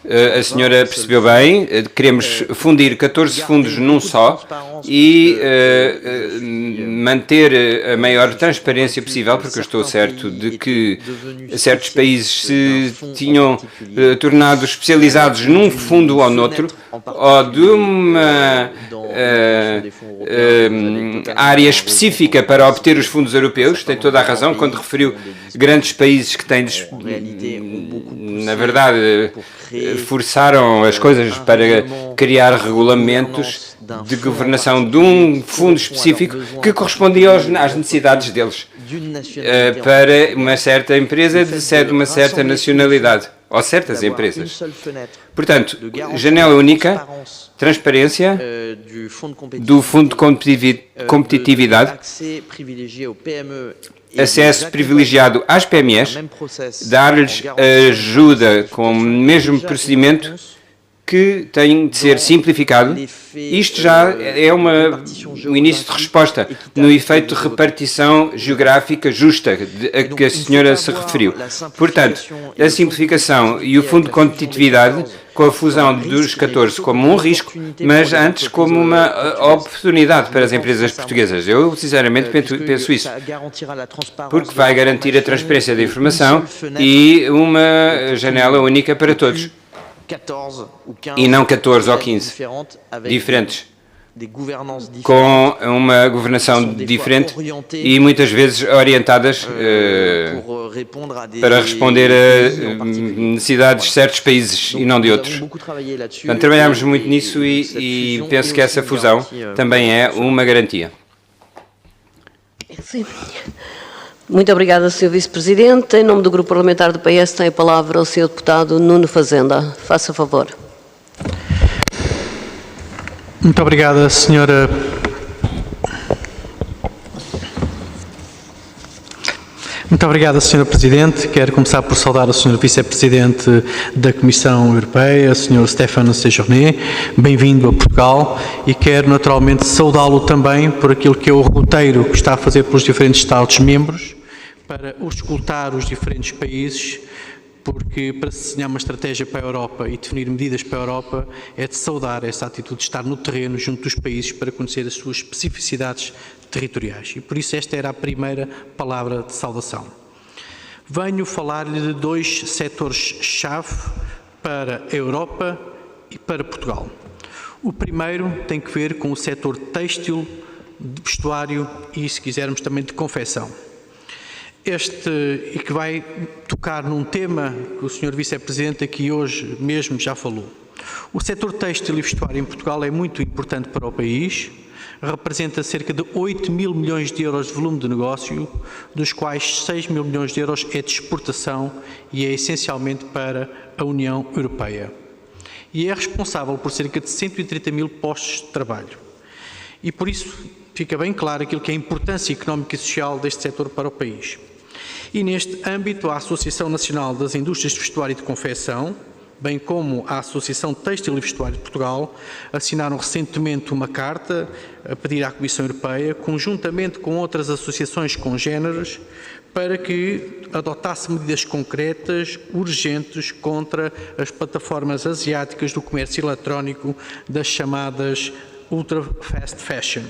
a senhora percebeu bem, queremos fundir 14 fundos num só e manter a maior transparência possível, porque eu estou certo de que certos países se tinham tornado especializados num fundo ou noutro, ou de uma área específica para obter os fundos europeus. Tem toda a razão quando referiu grandes países que têm, na verdade, forçaram as coisas para criar regulamentos de governação de um fundo específico que correspondia às necessidades deles. para uma certa empresa de uma certa nacionalidade, ou certas empresas. Portanto, janela única, transparência do Fundo de Competitividade, acesso privilegiado às PMEs, dar-lhes ajuda com o mesmo procedimento que tem de ser simplificado. Isto já é o início de resposta no efeito de repartição geográfica justa a que a senhora se referiu. Portanto, a simplificação e o Fundo de Competitividade, com a fusão dos 14 como um risco, mas antes como uma oportunidade para as empresas portuguesas. Eu, sinceramente, penso isso. Porque vai garantir a transparência da informação e uma janela única para todos. E não 14 ou 15 diferentes, com uma governação diferente e muitas vezes orientadas para responder a necessidades de certos países e não de outros. Portanto, trabalhamos muito nisso e penso que essa fusão também é uma garantia. Sim. Muito obrigada, Sr. Vice-Presidente. Em nome do Grupo Parlamentar do PS, tem a palavra o Sr. Deputado Nuno Fazenda. Faça favor. Muito obrigada, Sra. Muito obrigada, Sr. Presidente. Quero começar por saudar o Sr. Vice-Presidente da Comissão Europeia, Sr. Stéphane Séjourné. Bem-vindo a Portugal e quero naturalmente saudá-lo também por aquilo que é o roteiro que está a fazer pelos diferentes Estados-membros para escutar os diferentes países, porque para se desenhar uma estratégia para a Europa e definir medidas para a Europa é de saudar essa atitude de estar no terreno junto dos países para conhecer as suas especificidades territoriais. E por isso esta era a primeira palavra de saudação. Venho falar-lhe de dois setores-chave para a Europa e para Portugal. O primeiro tem que ver com o setor têxtil, de vestuário e, se quisermos, também de confecção. E que vai tocar num tema que o Sr. Vice-Presidente aqui hoje mesmo já falou. O setor têxtil e vestuário em Portugal é muito importante para o país, representa cerca de 8 mil milhões de euros de volume de negócio, dos quais 6 mil milhões de euros é de exportação e é essencialmente para a União Europeia. E é responsável por cerca de 130 mil postos de trabalho. E por isso fica bem claro aquilo que é a importância económica e social deste setor para o país. E neste âmbito, a Associação Nacional das Indústrias de Vestuário e de Confecção, bem como a Associação Têxtil e Vestuário de Portugal, assinaram recentemente uma carta a pedir à Comissão Europeia, conjuntamente com outras associações congêneres, para que adotasse medidas concretas, urgentes, contra as plataformas asiáticas do comércio eletrónico das chamadas Ultra Fast Fashion.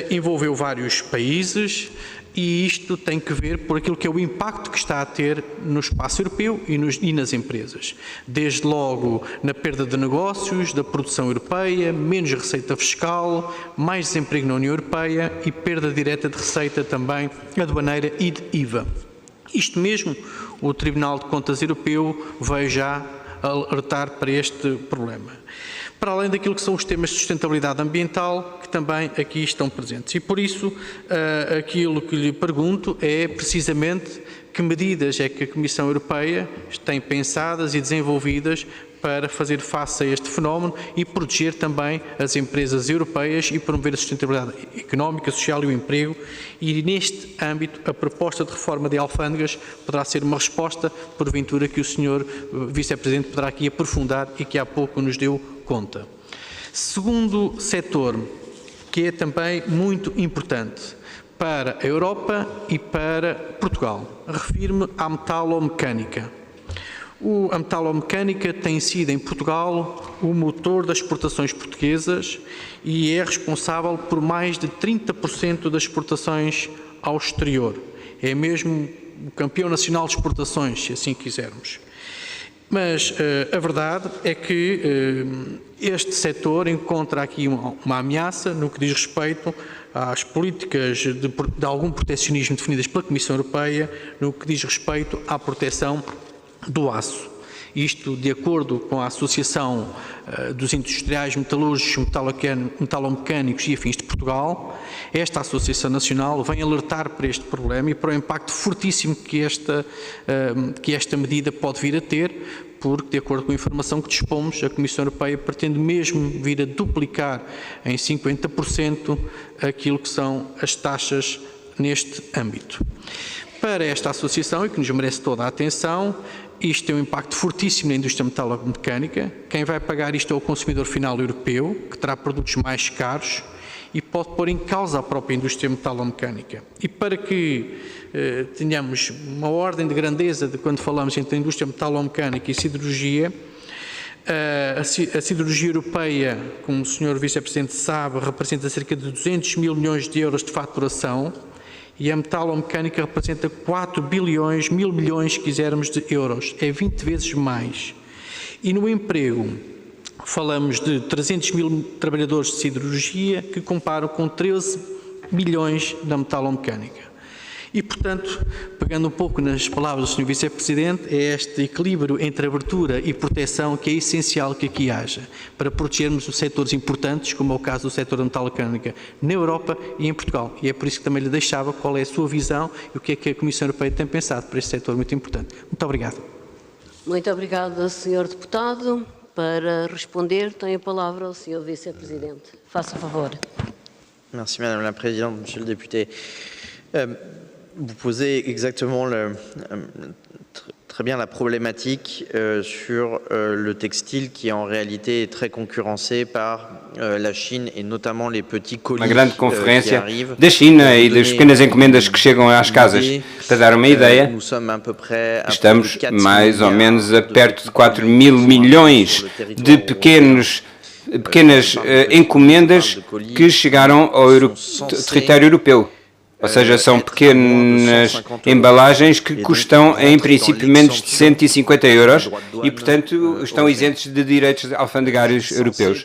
Envolveu vários países e isto tem que ver por aquilo que é o impacto que está a ter no espaço europeu e nas empresas. Desde logo na perda de negócios, da produção europeia, menos receita fiscal, mais desemprego na União Europeia e perda direta de receita também aduaneira e de IVA. Isto mesmo, o Tribunal de Contas Europeu veio já alertar para este problema. Para além daquilo que são os temas de sustentabilidade ambiental, que também aqui estão presentes. E por isso, aquilo que lhe pergunto é precisamente que medidas é que a Comissão Europeia tem pensadas e desenvolvidas para fazer face a este fenómeno e proteger também as empresas europeias e promover a sustentabilidade económica, social e o emprego. E neste âmbito, a proposta de reforma de alfândegas poderá ser uma resposta, porventura, que o Sr. Vice-Presidente poderá aqui aprofundar e que há pouco nos deu conta. Segundo setor, que é também muito importante para a Europa e para Portugal, refiro-me à metalomecânica. A metalomecânica tem sido em Portugal o motor das exportações portuguesas e é responsável por mais de 30% das exportações ao exterior. É mesmo o campeão nacional de exportações, se assim quisermos. Mas a verdade é que este setor encontra aqui uma ameaça no que diz respeito às políticas de algum protecionismo definidas pela Comissão Europeia, no que diz respeito à proteção do aço. Isto de acordo com a Associação dos Industriais Metalúrgicos, Metalomecânicos e Afins de Portugal. Esta Associação Nacional vem alertar para este problema e para o impacto fortíssimo que esta medida pode vir a ter, porque, de acordo com a informação que dispomos, a Comissão Europeia pretende mesmo vir a duplicar em 50% aquilo que são as taxas neste âmbito. Para esta associação, e que nos merece toda a atenção, isto tem um impacto fortíssimo na indústria metalomecânica. Quem vai pagar isto é o consumidor final europeu, que terá produtos mais caros e pode pôr em causa a própria indústria metalomecânica. E para que tenhamos uma ordem de grandeza de quando falamos entre a indústria metalomecânica e siderurgia, a siderurgia europeia, como o Sr. Vice-Presidente sabe, representa cerca de 200 mil milhões de euros de faturação, e a metalomecânica representa 4 bilhões, mil milhões, se quisermos, de euros. É 20 vezes mais. E no emprego, falamos de 300 mil trabalhadores de siderurgia, que comparam com 13 milhões da metalomecânica. E, portanto, pegando um pouco nas palavras do Sr. Vice-Presidente, é este equilíbrio entre abertura e proteção que é essencial que aqui haja, para protegermos os setores importantes, como é o caso do setor da metalomecânica, na Europa e em Portugal. E é por isso que também lhe deixava qual é a sua visão e o que é que a Comissão Europeia tem pensado para este setor muito importante. Muito obrigado. Muito obrigada, Sr. Deputado. Para responder, tem a palavra o Sr. Vice-Presidente. Faça favor. Merci, Madame la Présidente, Monsieur le Député. Vous posez exactement très bien la problématique sur le textile qui en réalité est très concurrencé par la Chine et notamment les petits colis uma grande conferência da China e das pequenas encomendas que chegam às casas. Para dar uma ideia, estamos mais ou menos a perto de 4 mil milhões de pequenas encomendas que chegaram ao território europeu. Ou seja, são pequenas embalagens que custam, em princípio, menos de 150 euros e, portanto, estão isentos de direitos alfandegários europeus.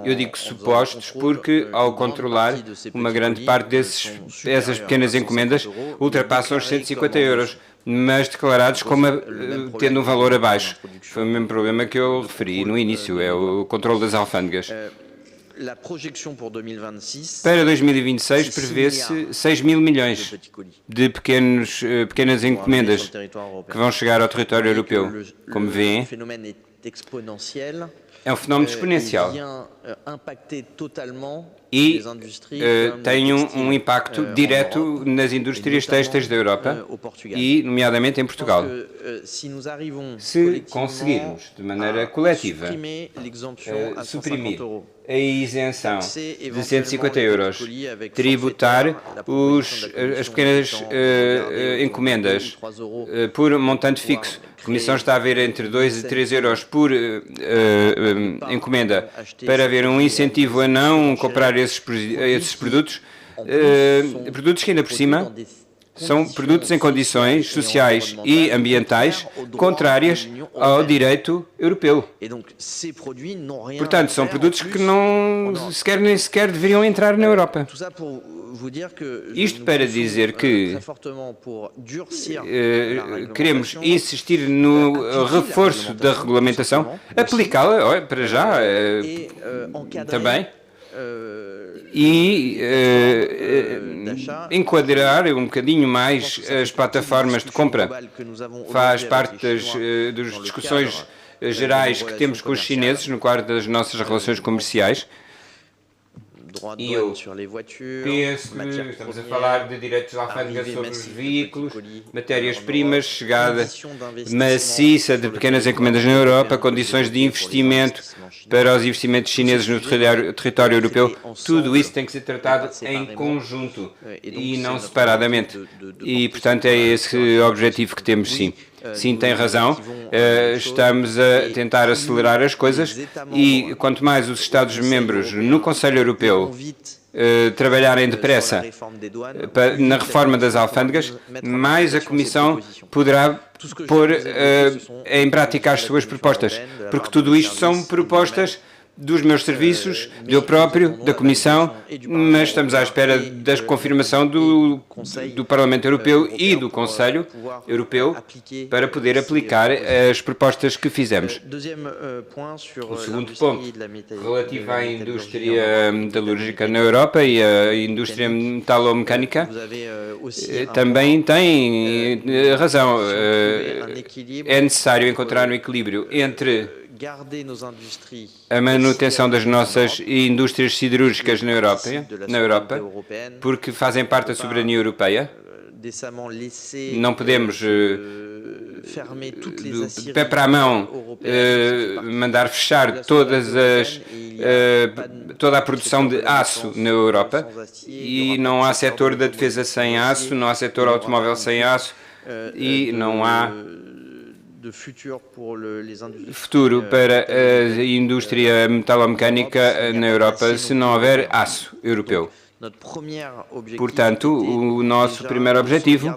Eu digo supostos porque, ao controlar, uma grande parte dessas pequenas encomendas ultrapassam os 150 euros, mas declarados como tendo um valor abaixo. Foi o mesmo problema que eu referi no início, é o controle das alfândegas. Para 2026 prevê-se 6 mil milhões de pequenas encomendas que vão chegar ao território europeu. Como vêem, é um fenómeno exponencial e tem um impacto direto nas indústrias têxteis da Europa e, nomeadamente, em Portugal. Se conseguirmos, de maneira coletiva, suprimir a isenção de 150 euros, tributar as pequenas encomendas por montante fixo. A Comissão está a ver entre 2 e 3 euros por encomenda para haver um incentivo a não comprar esses produtos, produtos que ainda por cima são produtos em condições sociais e ambientais contrárias ao direito europeu. Portanto, são produtos que nem sequer deveriam entrar na Europa. Isto para dizer que queremos insistir no reforço da regulamentação, aplicá-la, para já, também, e enquadrar um bocadinho mais as plataformas de compra. Faz parte das discussões gerais que temos com os chineses no quadro das nossas relações comerciais. E eu penso que estamos a falar de direitos de alfândega sobre os veículos, matérias-primas, chegada maciça de pequenas encomendas na Europa, condições de investimento para os investimentos chineses no território europeu. Tudo isso tem que ser tratado em conjunto e não separadamente. E, portanto, é esse o objetivo que temos, sim. Sim, tem razão. Estamos a tentar acelerar as coisas e quanto mais os Estados-membros no Conselho Europeu trabalharem depressa na reforma das alfândegas, mais a Comissão poderá pôr em prática as suas propostas, porque tudo isto são propostas dos meus serviços, do eu próprio, da Comissão, mas estamos à espera da confirmação do Parlamento Europeu e do Conselho Europeu para poder aplicar as propostas que fizemos. O segundo ponto, relativo à indústria metalúrgica na Europa e à indústria metalomecânica, também tem razão. É necessário encontrar um equilíbrio entre a manutenção das nossas indústrias siderúrgicas na Europa, porque fazem parte da soberania europeia. Não podemos, de pé para a mão, mandar fechar toda a produção de aço na Europa, e não há setor da defesa sem aço, não há setor automóvel sem aço, e não há futuro para a indústria metalomecânica na Europa se não houver aço europeu. Portanto, o nosso primeiro objetivo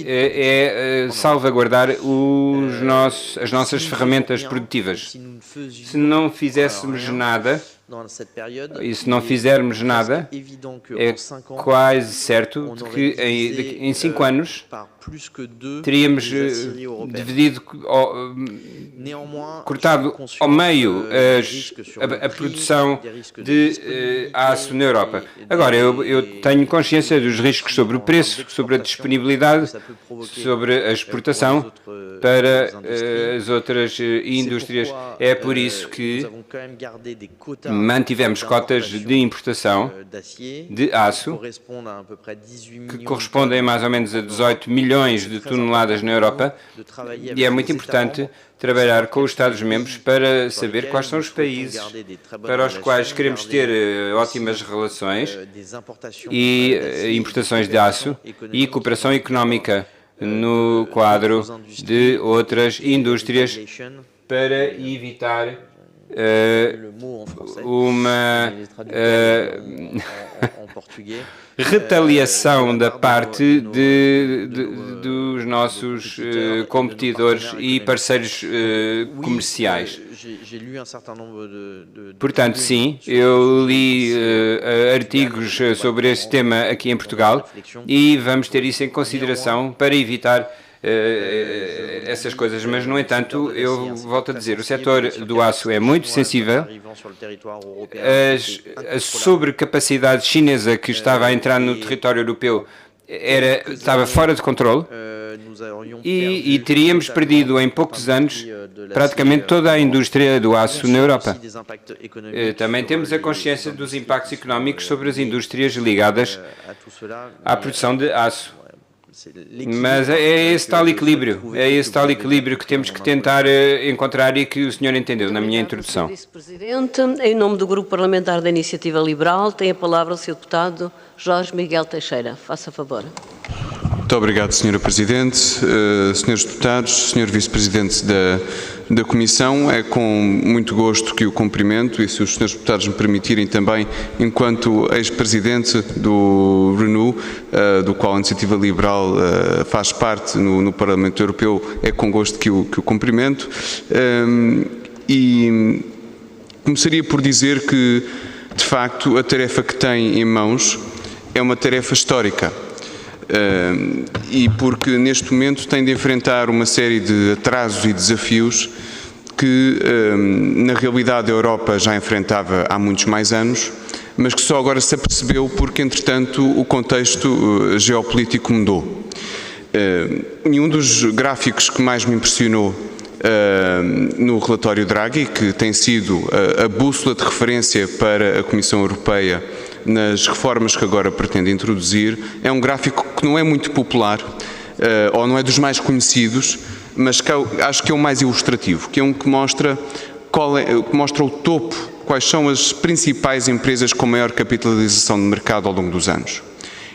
é salvaguardar as nossas ferramentas produtivas. Se não fizéssemos nada, e se não fizermos nada, é quase certo que em 5 anos teríamos cortado ao meio a produção de aço na Europa. Agora, eu tenho consciência dos riscos sobre o preço, sobre a disponibilidade, sobre a exportação para as outras indústrias. É por isso que mantivemos cotas de importação de aço, que correspondem mais ou menos a 18 milhões de toneladas na Europa, e é muito importante trabalhar com os Estados-membros para saber quais são os países para os quais queremos ter ótimas relações e importações de aço e cooperação económica no quadro de outras indústrias para evitar uma retaliação da parte dos nossos competidores e parceiros comerciais. Portanto, sim, eu li artigos sobre esse tema aqui em Portugal e vamos ter isso em consideração para evitar essas coisas, mas, no entanto, eu volto a dizer, o setor do aço é muito sensível. A sobrecapacidade chinesa que estava a entrar no território europeu estava fora de controle e teríamos perdido em poucos anos praticamente toda a indústria do aço na Europa. Também temos a consciência dos impactos económicos sobre as indústrias ligadas à produção de aço. Mas é esse tal equilíbrio que temos que tentar encontrar e que o senhor entendeu na minha introdução. Vice-Presidente, em nome do Grupo Parlamentar da Iniciativa Liberal, tem a palavra o Sr. Deputado Jorge Miguel Teixeira. Faça favor. Muito obrigado, Sra. Presidente. Senhores Deputados, Sr. Vice-Presidente da Comissão, é com muito gosto que o cumprimento e, se os Srs. Deputados me permitirem também, enquanto ex-presidente do Renew, do qual a Iniciativa Liberal faz parte no Parlamento Europeu, é com gosto que o cumprimento. E começaria por dizer que, de facto, a tarefa que tem em mãos é uma tarefa histórica. E porque neste momento tem de enfrentar uma série de atrasos e desafios que na realidade a Europa já enfrentava há muitos mais anos, mas que só agora se apercebeu porque entretanto o contexto geopolítico mudou. Um dos gráficos que mais me impressionou no relatório Draghi, que tem sido a bússola de referência para a Comissão Europeia nas reformas que agora pretende introduzir, é um gráfico que não é muito popular, ou não é dos mais conhecidos, mas que acho que é o mais ilustrativo, que é um que mostra, que mostra o topo, quais são as principais empresas com maior capitalização de mercado ao longo dos anos.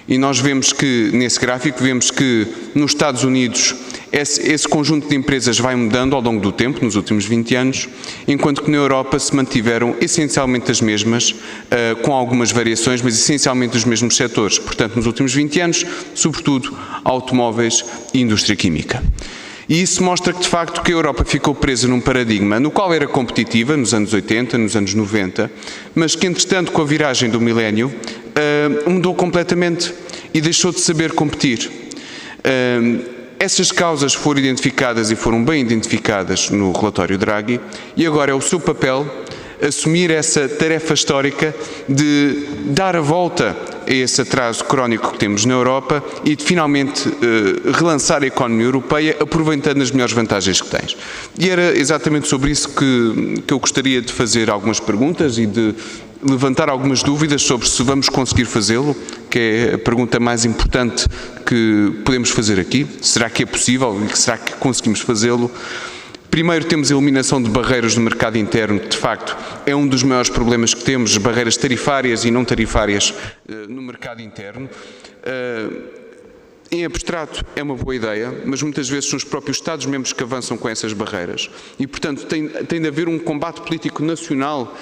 E nós vemos que, nesse gráfico, vemos que nos Estados Unidos esse conjunto de empresas vai mudando ao longo do tempo, nos últimos 20 anos, enquanto que na Europa se mantiveram essencialmente as mesmas, com algumas variações, mas essencialmente os mesmos setores. Portanto, nos últimos 20 anos, sobretudo, automóveis e indústria química. E isso mostra que, de facto, que a Europa ficou presa num paradigma no qual era competitiva, nos anos 80, nos anos 90, mas que, entretanto, com a viragem do milénio, mudou completamente e deixou de saber competir. Essas causas foram identificadas e foram bem identificadas no relatório Draghi e agora é o seu papel assumir essa tarefa histórica de dar a volta a esse atraso crónico que temos na Europa e de finalmente relançar a economia europeia aproveitando as melhores vantagens que tens. E era exatamente sobre isso que eu gostaria de fazer algumas perguntas e de levantar algumas dúvidas sobre se vamos conseguir fazê-lo, que é a pergunta mais importante que podemos fazer aqui. Será que é possível e será que conseguimos fazê-lo? Primeiro, temos a eliminação de barreiras no mercado interno, que de facto é um dos maiores problemas que temos, barreiras tarifárias e não tarifárias no mercado interno. Em abstrato é uma boa ideia, mas muitas vezes são os próprios Estados-membros que avançam com essas barreiras. E, portanto, tem de haver um combate político nacional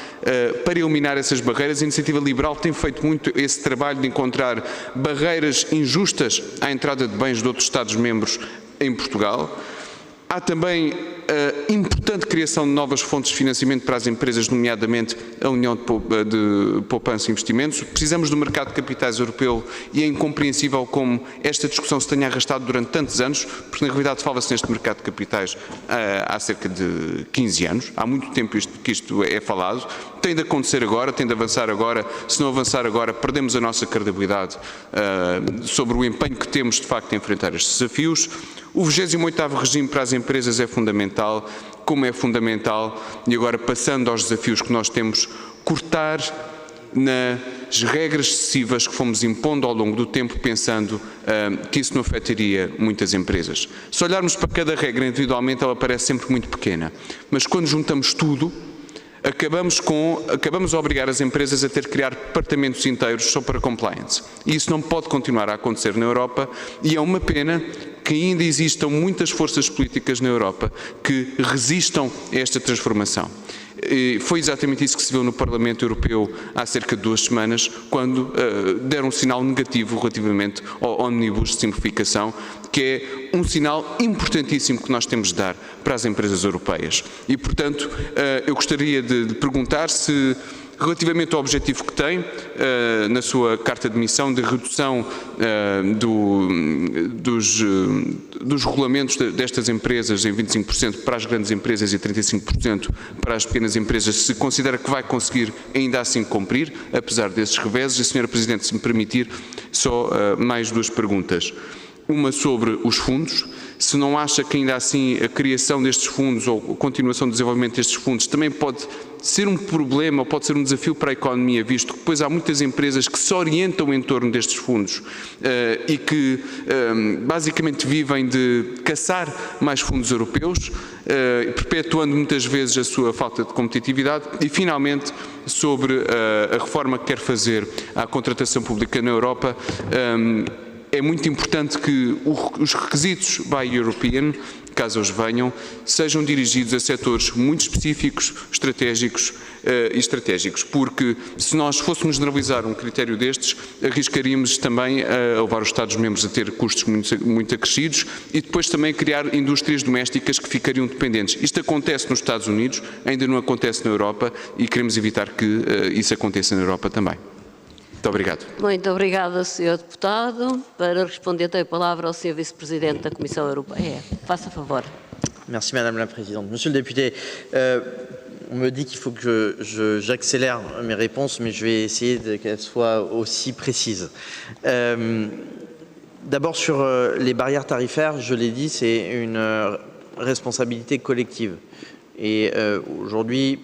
para eliminar essas barreiras. A Iniciativa Liberal tem feito muito esse trabalho de encontrar barreiras injustas à entrada de bens de outros Estados-membros em Portugal. Há também a importante criação de novas fontes de financiamento para as empresas, nomeadamente a União de Poupança e Investimentos. Precisamos do mercado de capitais europeu e é incompreensível como esta discussão se tenha arrastado durante tantos anos, porque na realidade fala-se neste mercado de capitais há cerca de 15 anos. Há muito tempo que isto é falado. Tem de acontecer agora, tem de avançar agora. Se não avançar agora, perdemos a nossa credibilidade sobre o empenho que temos de facto em enfrentar estes desafios. O 28º regime para as empresas é fundamental, como é fundamental, e agora passando aos desafios que nós temos, cortar nas regras excessivas que fomos impondo ao longo do tempo, pensando que isso não afetaria muitas empresas. Se olharmos para cada regra individualmente, ela parece sempre muito pequena, mas quando juntamos tudo, acabamos a obrigar as empresas a ter que criar departamentos inteiros só para compliance. E isso não pode continuar a acontecer na Europa e é uma pena que ainda existam muitas forças políticas na Europa que resistam a esta transformação. E foi exatamente isso que se viu no Parlamento Europeu há cerca de 2 semanas, quando deram um sinal negativo relativamente ao Omnibus de simplificação, que é um sinal importantíssimo que nós temos de dar para as empresas europeias. E, portanto, eu gostaria de perguntar se, relativamente ao objetivo que tem na sua carta de missão de redução dos regulamentos destas empresas em 25% para as grandes empresas e 35% para as pequenas empresas, se considera que vai conseguir ainda assim cumprir, apesar desses reveses. E, Sra. Presidente, se me permitir, só mais 2 perguntas. Uma sobre os fundos. Se não acha que ainda assim a criação destes fundos ou a continuação do desenvolvimento destes fundos também pode ser um problema ou pode ser um desafio para a economia, visto que depois há muitas empresas que se orientam em torno destes fundos e que basicamente vivem de caçar mais fundos europeus, perpetuando muitas vezes a sua falta de competitividade. E finalmente, sobre a reforma que quer fazer à contratação pública na Europa, é muito importante que os requisitos Buy European, caso eles venham, sejam dirigidos a setores muito específicos, estratégicos, porque se nós fôssemos generalizar um critério destes, arriscaríamos também a levar os Estados-membros a ter custos muito acrescidos e depois também criar indústrias domésticas que ficariam dependentes. Isto acontece nos Estados Unidos, ainda não acontece na Europa e queremos evitar que isso aconteça na Europa também. Muito obrigado. Muito obrigada, Sr. Deputado. Para responder, tenho a palavra ao Sr. Vice-Presidente da Comissão Europeia. Faça favor. Merci Madame la Présidente. Monsieur le député, on me dit qu'il faut que j'accélère mes réponses, mais je vais essayer qu'elles soient aussi précises. D'abord sur les barrières tarifaires, je l'ai dit, c'est une responsabilité collective. Et aujourd'hui,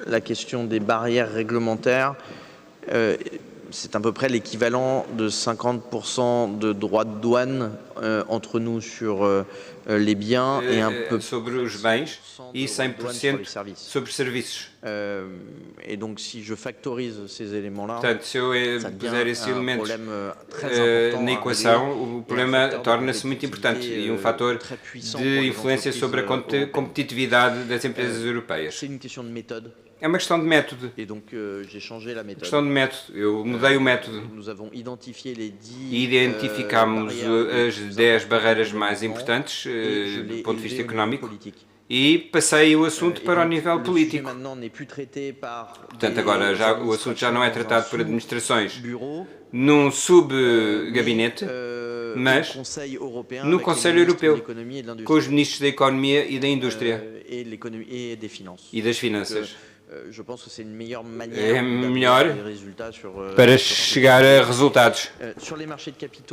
la question des barrières réglementaires, c'est à peu près l'équivalent de 50% de droits de douane entre nous sur les biens et un peu sobre os bens e 100% sobre serviços. Et donc si je factorise ces éléments-là, portanto, se eu puser esses elementos na equação, o problema torna-se muito importante e um fator de influência sobre a competitividade das empresas europeias. C'est une question de méthode. É uma questão de método. Questão de método. Eu mudei o método. E identificámos as 10 barreiras mais importantes do ponto de vista económico e passei o assunto para o nível político. Portanto, agora o assunto já não é tratado por administrações num sub-gabinete, mas no Conselho Europeu, com os ministros da Economia e da Indústria e das Finanças. É melhor para chegar a resultados.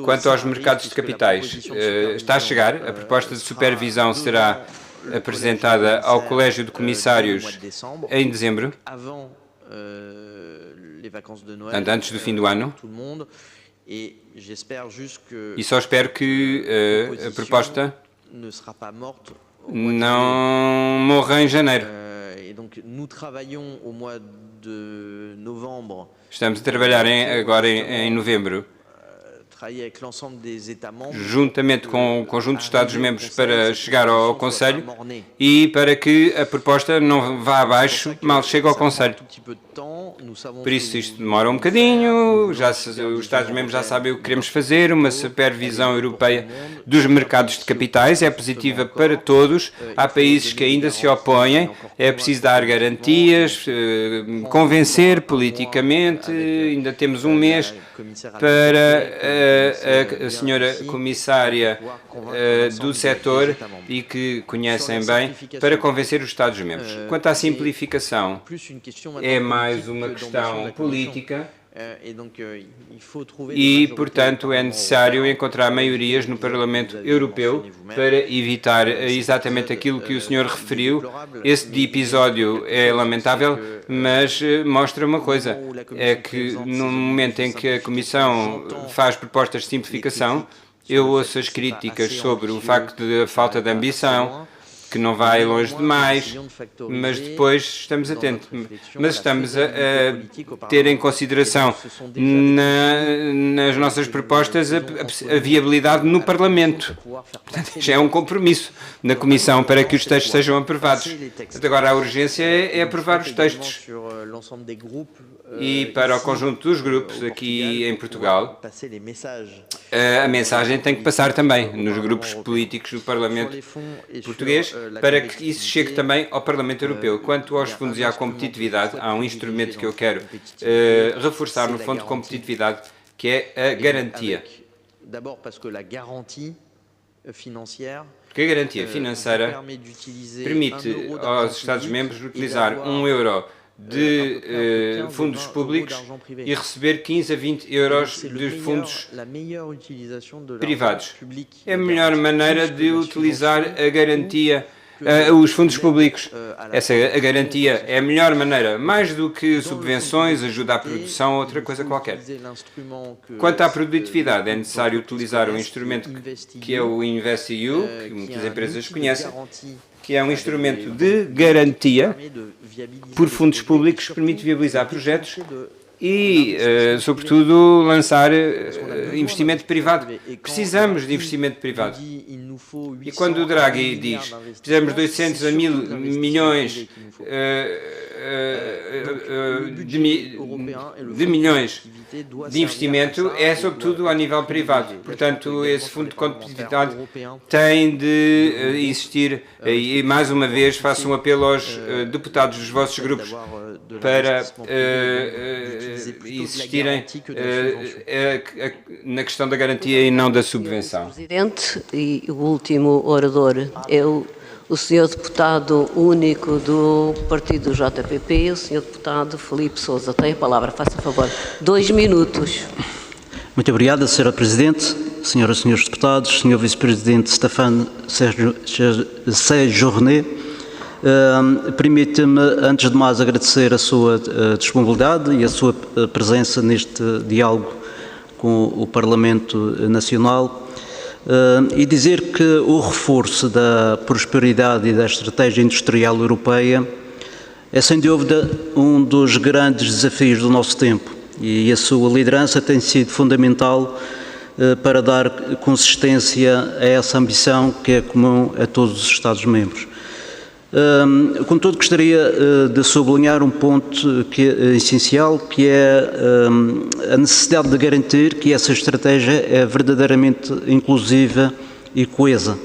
Quanto aos mercados de capitais, está a chegar. A proposta de supervisão será apresentada ao Colégio de Comissários em dezembro, antes do fim do ano. E só espero que a proposta não morra em janeiro. Estamos a trabalhar agora em novembro, juntamente com o conjunto de Estados-membros, para chegar ao Conselho e para que a proposta não vá abaixo mal chega ao Conselho. Por isso isto demora um bocadinho, os Estados-membros já sabem o que queremos fazer, uma supervisão europeia dos mercados de capitais é positiva para todos, há países que ainda se opõem, é preciso dar garantias, convencer politicamente, ainda temos um mês para a senhora comissária do setor e que conhecem bem, para convencer os Estados-membros. Quanto à simplificação, é mais uma questão política e, portanto, é necessário encontrar maiorias no Parlamento Europeu para evitar exatamente aquilo que o senhor referiu. Esse episódio é lamentável, mas mostra uma coisa, é que no momento em que a Comissão faz propostas de simplificação, eu ouço as críticas sobre o facto de a falta de ambição, que não vai longe demais, mas depois estamos atentos. Mas estamos a ter em consideração nas nossas propostas a viabilidade no Parlamento. Portanto, já é um compromisso na Comissão para que os textos sejam aprovados. Portanto, agora a urgência é aprovar os textos. E para o conjunto dos grupos aqui em Portugal, a mensagem tem que passar também nos grupos políticos do Parlamento português, para que isso chegue também ao Parlamento Europeu. Quanto aos fundos e à competitividade, há um instrumento que eu quero reforçar no Fundo de Competitividade, que é a garantia. Porque a garantia financeira permite aos Estados-membros utilizar €1 de fundos públicos e receber 15 a 20 euros de fundos privados. É a melhor maneira de utilizar a garantia, os fundos públicos. A garantia é a melhor maneira, mais do que subvenções, ajuda à produção, outra coisa qualquer. Quanto à produtividade, é necessário utilizar um instrumento que é o InvestEU, que muitas empresas conhecem, que é um instrumento de garantia por fundos públicos que permite viabilizar projetos e, sobretudo, lançar investimento privado. Precisamos de investimento privado. E quando o Draghi diz que precisamos de 800 a 1000 milhões de milhões de investimento, é sobretudo a nível privado. Portanto, esse fundo de competitividade tem de existir, e mais uma vez faço um apelo aos deputados dos vossos grupos para insistirem na questão da garantia e não da subvenção. Presidente, e o último orador é o senhor deputado único do partido JPP, o senhor deputado Filipe Sousa. Tem a palavra, faça favor. 2 minutos. Muito obrigado, Sra. Presidente, senhoras e senhores deputados, Sr. Vice-Presidente Stéphane Séjourné. Permita-me, antes de mais, agradecer a sua disponibilidade e a sua presença neste diálogo com o Parlamento Nacional e dizer que o reforço da prosperidade e da estratégia industrial europeia é, sem dúvida, um dos grandes desafios do nosso tempo e a sua liderança tem sido fundamental para dar consistência a essa ambição que é comum a todos os Estados-membros. Contudo, gostaria de sublinhar um ponto que é essencial, que é a necessidade de garantir que essa estratégia é verdadeiramente inclusiva e coesa.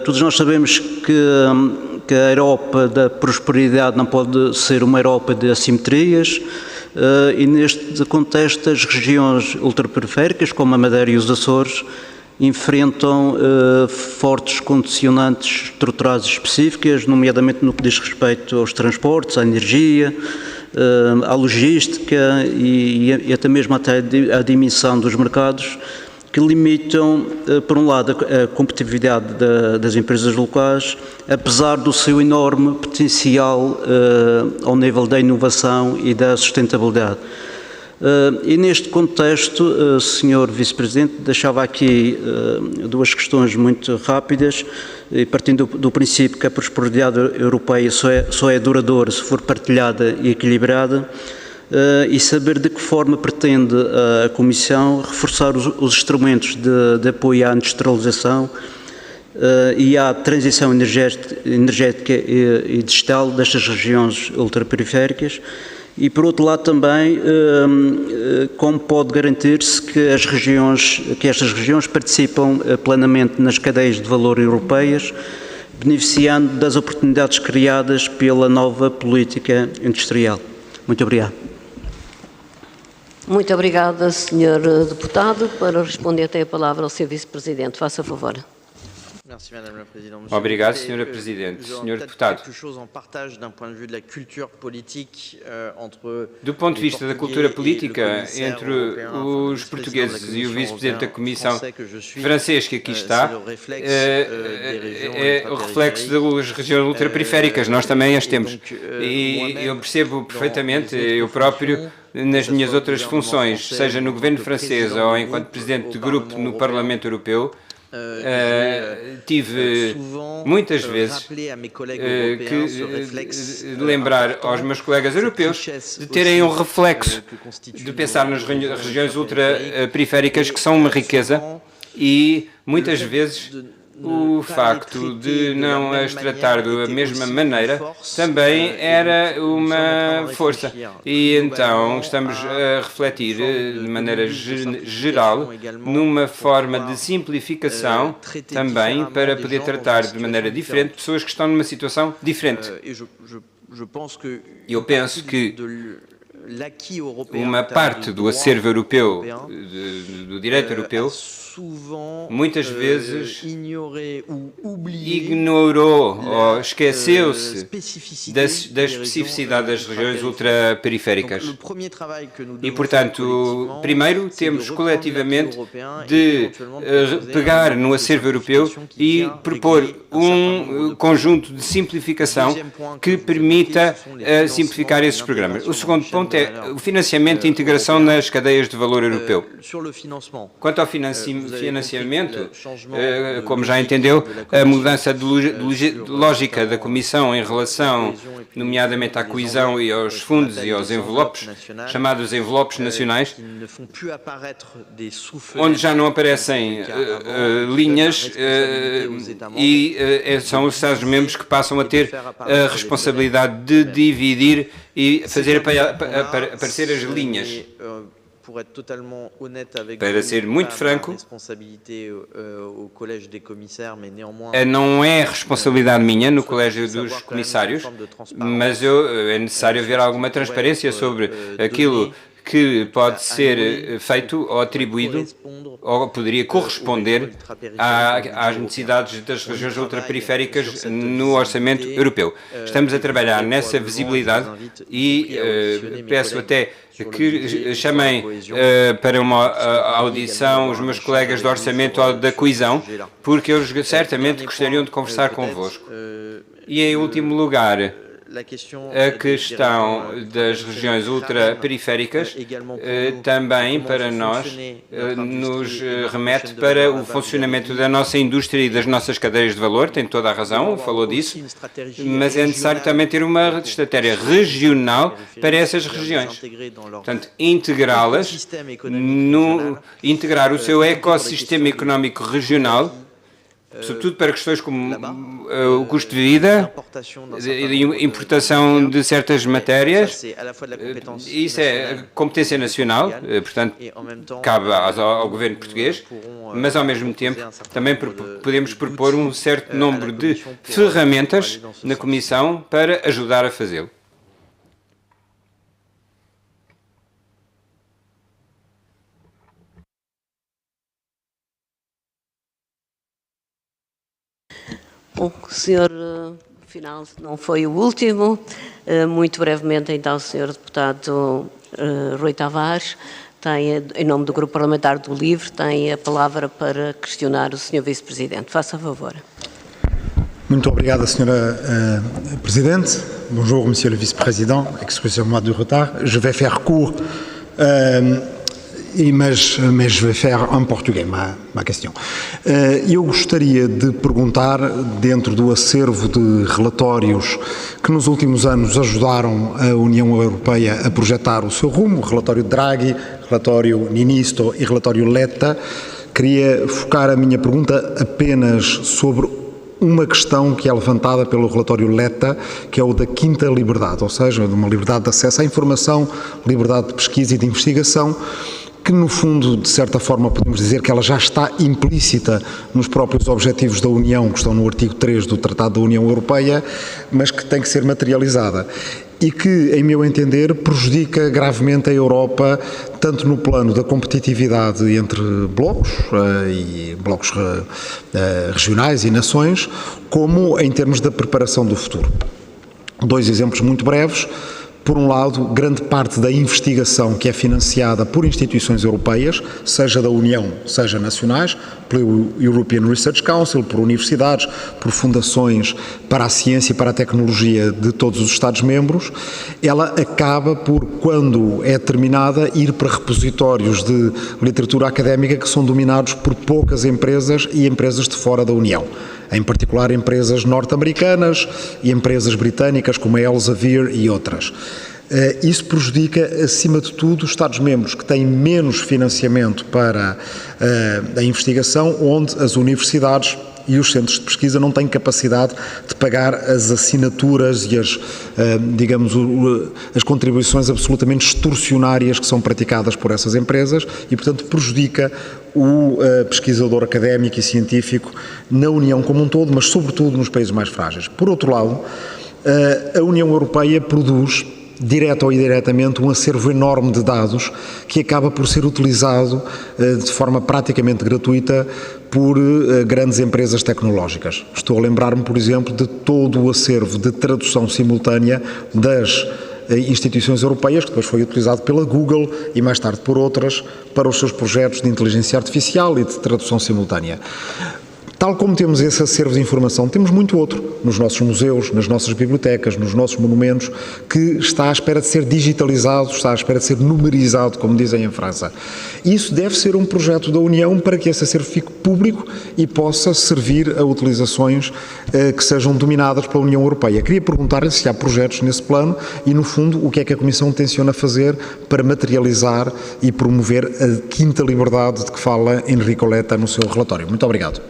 Todos nós sabemos que a Europa da prosperidade não pode ser uma Europa de assimetrias, e neste contexto as regiões ultraperiféricas, como a Madeira e os Açores, enfrentam fortes condicionantes estruturais específicas, nomeadamente no que diz respeito aos transportes, à energia, à logística e até mesmo à dimensão dos mercados, que limitam, por um lado, a competitividade das empresas locais, apesar do seu enorme potencial ao nível da inovação e da sustentabilidade. E neste contexto, Sr. Vice-Presidente, deixava aqui duas questões muito rápidas, partindo do princípio que a prosperidade europeia só é duradoura se for partilhada e equilibrada, e saber de que forma pretende a Comissão reforçar os instrumentos de apoio à industrialização e à transição energética e digital destas regiões ultraperiféricas. E, por outro lado, também, como pode garantir-se que estas regiões participam plenamente nas cadeias de valor europeias, beneficiando das oportunidades criadas pela nova política industrial. Muito obrigado. Muito obrigada, Sr. Deputado. Para responder, tem a palavra o Sr. Vice-Presidente. Faça favor. Obrigado, Sra. Presidente. Sr. Deputado, do ponto de vista da cultura política entre os portugueses e o Vice-Presidente da Comissão francês que aqui está, é o reflexo das regiões ultraperiféricas. Nós também as temos. E eu percebo perfeitamente, eu próprio, nas minhas outras funções, seja no governo francês ou enquanto Presidente de grupo no Parlamento Europeu, tive muitas vezes que lembrar aos meus colegas europeus de terem um reflexo, de pensar nas regiões ultraperiféricas que são uma riqueza e muitas vezes o facto de não as tratar da mesma maneira também era uma força. E então estamos a refletir de maneira geral numa forma de simplificação também para poder tratar de maneira diferente pessoas que estão numa situação diferente. Eu penso que uma parte do acervo europeu, do direito europeu, muitas vezes ignorou ou esqueceu-se da especificidade das regiões ultraperiféricas. E, portanto, primeiro temos coletivamente de pegar no acervo europeu e propor um conjunto de simplificação que permita simplificar esses programas. O segundo ponto é o financiamento e integração nas cadeias de valor europeu. Quanto ao financiamento, como já entendeu, a mudança de lógica da Comissão em relação, nomeadamente à coesão e aos fundos e aos envelopes, chamados envelopes nacionais, onde já não aparecem linhas e são os Estados-membros que passam a ter a responsabilidade de dividir e fazer aparecer as linhas. Para ser muito franco, não é responsabilidade minha no Colégio dos Comissários, mas é necessário haver alguma transparência sobre aquilo que pode ser feito ou atribuído ou poderia corresponder às necessidades das regiões ultraperiféricas no orçamento europeu. Estamos a trabalhar nessa visibilidade e peço até que chamem para uma audição os meus colegas do orçamento ou da coesão, porque eles certamente gostariam de conversar convosco. E em último lugar, a questão das regiões ultraperiféricas também para nós nos remete para o funcionamento da nossa indústria e das nossas cadeias de valor, tem toda a razão, falou disso, mas é necessário também ter uma estratégia regional para essas regiões. Portanto, integrá-las, integrar o seu ecossistema económico regional sobretudo para questões como o custo de vida, importação de certas matérias. Isso é competência nacional, portanto, cabe ao governo português, mas ao mesmo tempo também podemos propor um certo número de ferramentas na Comissão para ajudar a fazê-lo. Bom, o senhor, afinal, não foi o último. Muito brevemente, então, o senhor deputado Rui Tavares, tem, em nome do Grupo Parlamentar do LIVRE, tem a palavra para questionar o senhor vice-presidente. Faça favor. Muito obrigada, senhora Presidente. Bonjour, monsieur le vice-président. Excusez-moi du retard. Je vais faire court, mas je vais faire en português ma questão. Eu gostaria de perguntar, dentro do acervo de relatórios que nos últimos anos ajudaram a União Europeia a projetar o seu rumo, o relatório Draghi, relatório Ninisto e relatório Letta, queria focar a minha pergunta apenas sobre uma questão que é levantada pelo relatório Letta, que é o da quinta liberdade, ou seja, de uma liberdade de acesso à informação, liberdade de pesquisa e de investigação, que no fundo, de certa forma, podemos dizer que ela já está implícita nos próprios objetivos da União, que estão no artigo 3 do Tratado da União Europeia, mas que tem que ser materializada. E que, em meu entender, prejudica gravemente a Europa, tanto no plano da competitividade entre blocos, e blocos regionais e nações, como em termos da preparação do futuro. Dois exemplos muito breves. Por um lado, grande parte da investigação que é financiada por instituições europeias, seja da União, seja nacionais, pelo European Research Council, por universidades, por fundações para a ciência e para a tecnologia de todos os Estados-membros, ela acaba por, quando é terminada, ir para repositórios de literatura académica que são dominados por poucas empresas e empresas de fora da União. Em particular empresas norte-americanas e empresas britânicas como a Elsevier e outras. Isso prejudica, acima de tudo, os Estados-membros que têm menos financiamento para a investigação, onde as universidades e os centros de pesquisa não têm capacidade de pagar as assinaturas e as contribuições absolutamente extorsionárias que são praticadas por essas empresas e, portanto, prejudica o pesquisador académico e científico na União como um todo, mas sobretudo nos países mais frágeis. Por outro lado, a União Europeia produz, direta ou indiretamente, um acervo enorme de dados que acaba por ser utilizado de forma praticamente gratuita por grandes empresas tecnológicas. Estou a lembrar-me, por exemplo, de todo o acervo de tradução simultânea das instituições europeias, que depois foi utilizado pela Google e mais tarde por outras, para os seus projetos de inteligência artificial e de tradução simultânea. Tal como temos esse acervo de informação, temos muito outro nos nossos museus, nas nossas bibliotecas, nos nossos monumentos, que está à espera de ser digitalizado, está à espera de ser numerizado, como dizem em França. Isso deve ser um projeto da União para que esse acervo fique público e possa servir a utilizações que sejam dominadas pela União Europeia. Queria perguntar-lhe se há projetos nesse plano e, no fundo, o que é que a Comissão tenciona fazer para materializar e promover a quinta liberdade de que fala Enrico Letta no seu relatório. Muito obrigado.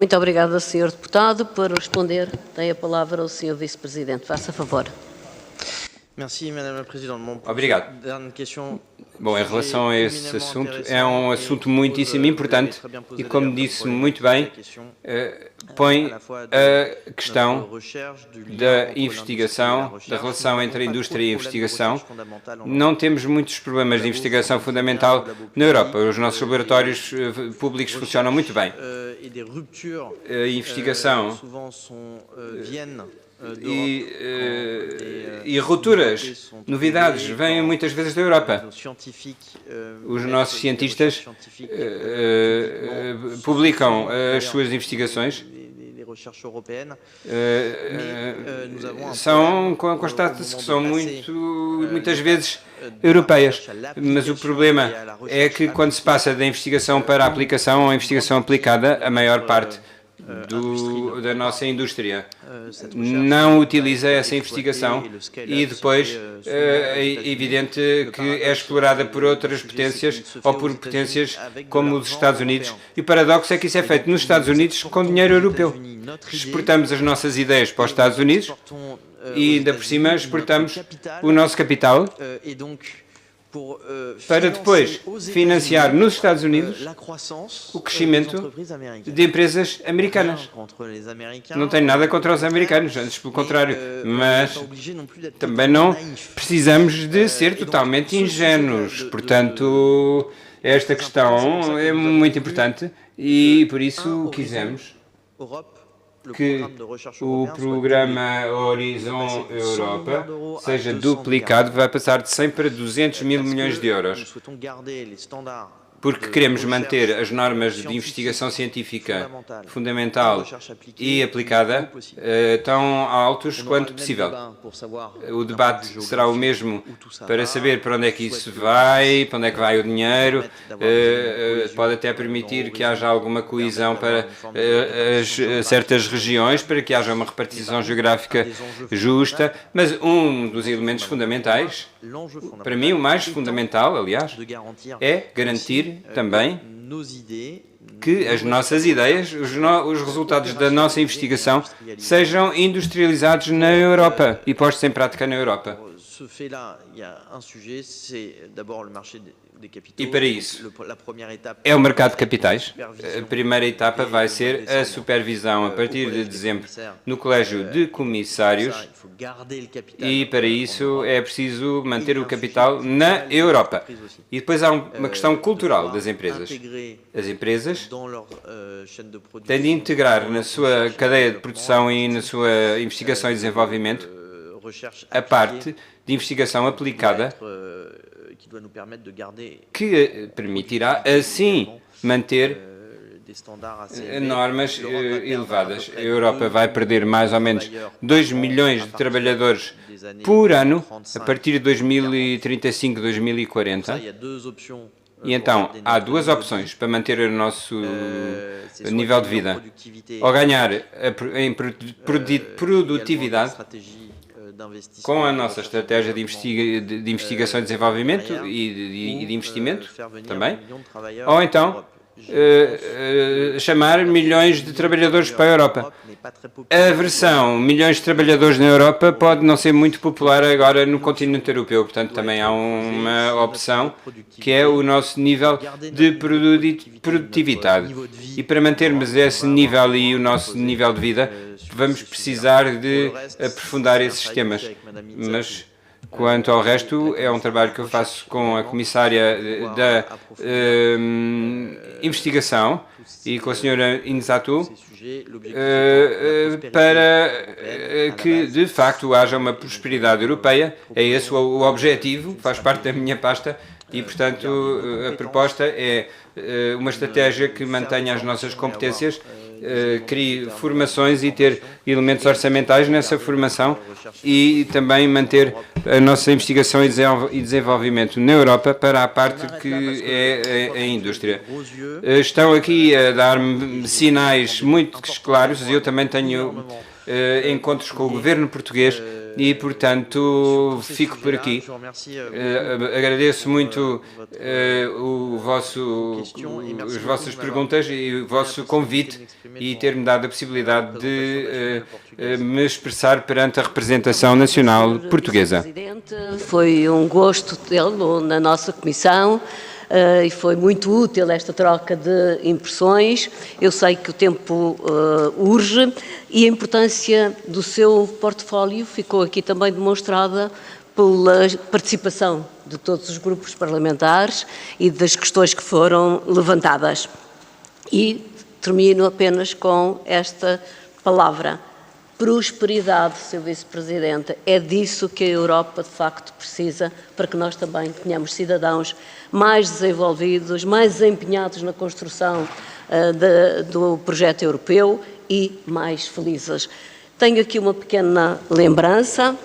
Muito obrigada, Sr. Deputado. Para responder, tem a palavra o Sr. Vice-Presidente. Faça favor. Obrigado. Bom, em relação a esse assunto, é um assunto muitíssimo importante e, como disse muito bem, põe a questão da investigação, da relação entre a indústria e a investigação. Não temos muitos problemas de investigação fundamental na Europa. Os nossos laboratórios públicos funcionam muito bem. A investigação e rupturas, novidades, vêm muitas vezes da Europa. Os nossos cientistas publicam as suas investigações, constata-se que são muitas vezes europeias, mas o problema é que quando se passa da investigação para a aplicação ou a investigação aplicada, a maior parte da nossa indústria não utiliza essa investigação e depois é evidente que é explorada por outras potências ou por potências como os Estados Unidos. E o paradoxo é que isso é feito nos Estados Unidos com dinheiro europeu. Exportamos as nossas ideias para os Estados Unidos e ainda por cima exportamos o nosso capital para depois financiar nos Estados Unidos o crescimento de empresas americanas. Não tenho nada contra os americanos, antes pelo contrário, mas também não precisamos de ser totalmente ingênuos. Portanto, esta questão é muito importante e por isso quisemos que o programa Horizon Europa seja duplicado, vai passar de 100 para 200 mil milhões de euros. Porque queremos manter as normas de investigação científica fundamental e aplicada tão altos quanto possível. O debate será o mesmo para saber para onde é que isso vai, para onde é que vai o dinheiro, pode até permitir que haja alguma coesão para certas regiões, para que haja uma repartição geográfica justa, mas um dos elementos fundamentais, para mim o mais fundamental, aliás, é garantir também que as nossas ideias, os resultados da nossa investigação sejam industrializados na Europa e postos em prática na Europa. E para isso, é o mercado de capitais. A primeira etapa vai ser a supervisão a partir de dezembro no Colégio de Comissários e para isso é preciso manter o capital na Europa. E depois há uma questão cultural das empresas. As empresas têm de integrar na sua cadeia de produção e na sua investigação e desenvolvimento a parte de investigação aplicada que permitirá, assim, manter normas elevadas. A Europa vai perder mais ou menos 2 milhões de trabalhadores por ano a partir de 2035, 2040. E então, há duas opções para manter o nosso nível de vida. Ou ganhar em produtividade com a nossa estratégia de investigação e desenvolvimento e de investimento também, ou então chamar milhões de trabalhadores para a Europa. A versão milhões de trabalhadores na Europa pode não ser muito popular agora no continente europeu, portanto também há uma opção que é o nosso nível de produtividade. E para mantermos esse nível e o nosso nível de vida, vamos precisar de aprofundar esses temas. Mas quanto ao resto, é um trabalho que eu faço com a Comissária da Investigação e com a Sra. Inzatu para que, de facto, haja uma prosperidade europeia. É esse o objetivo, faz parte da minha pasta e, portanto, a proposta é uma estratégia que mantenha as nossas competências, crie formações e ter elementos orçamentais nessa formação e também manter a nossa investigação e desenvolvimento na Europa para a parte que é a indústria. Estão aqui a dar-me sinais muito claros e eu também tenho encontros com o governo português e, portanto, fico por aqui. Agradeço muito as vossas perguntas e o vosso convite e ter-me dado a possibilidade de me expressar perante a representação nacional portuguesa. Foi um gosto tê-lo na nossa comissão. E foi muito útil esta troca de impressões. Eu sei que o tempo urge e a importância do seu portfólio ficou aqui também demonstrada pela participação de todos os grupos parlamentares e das questões que foram levantadas. E termino apenas com esta palavra: prosperidade, Sr. Vice-Presidente. É disso que a Europa, de facto, precisa para que nós também tenhamos cidadãos mais desenvolvidos, mais empenhados na construção do projeto europeu e mais felizes. Tenho aqui uma pequena lembrança.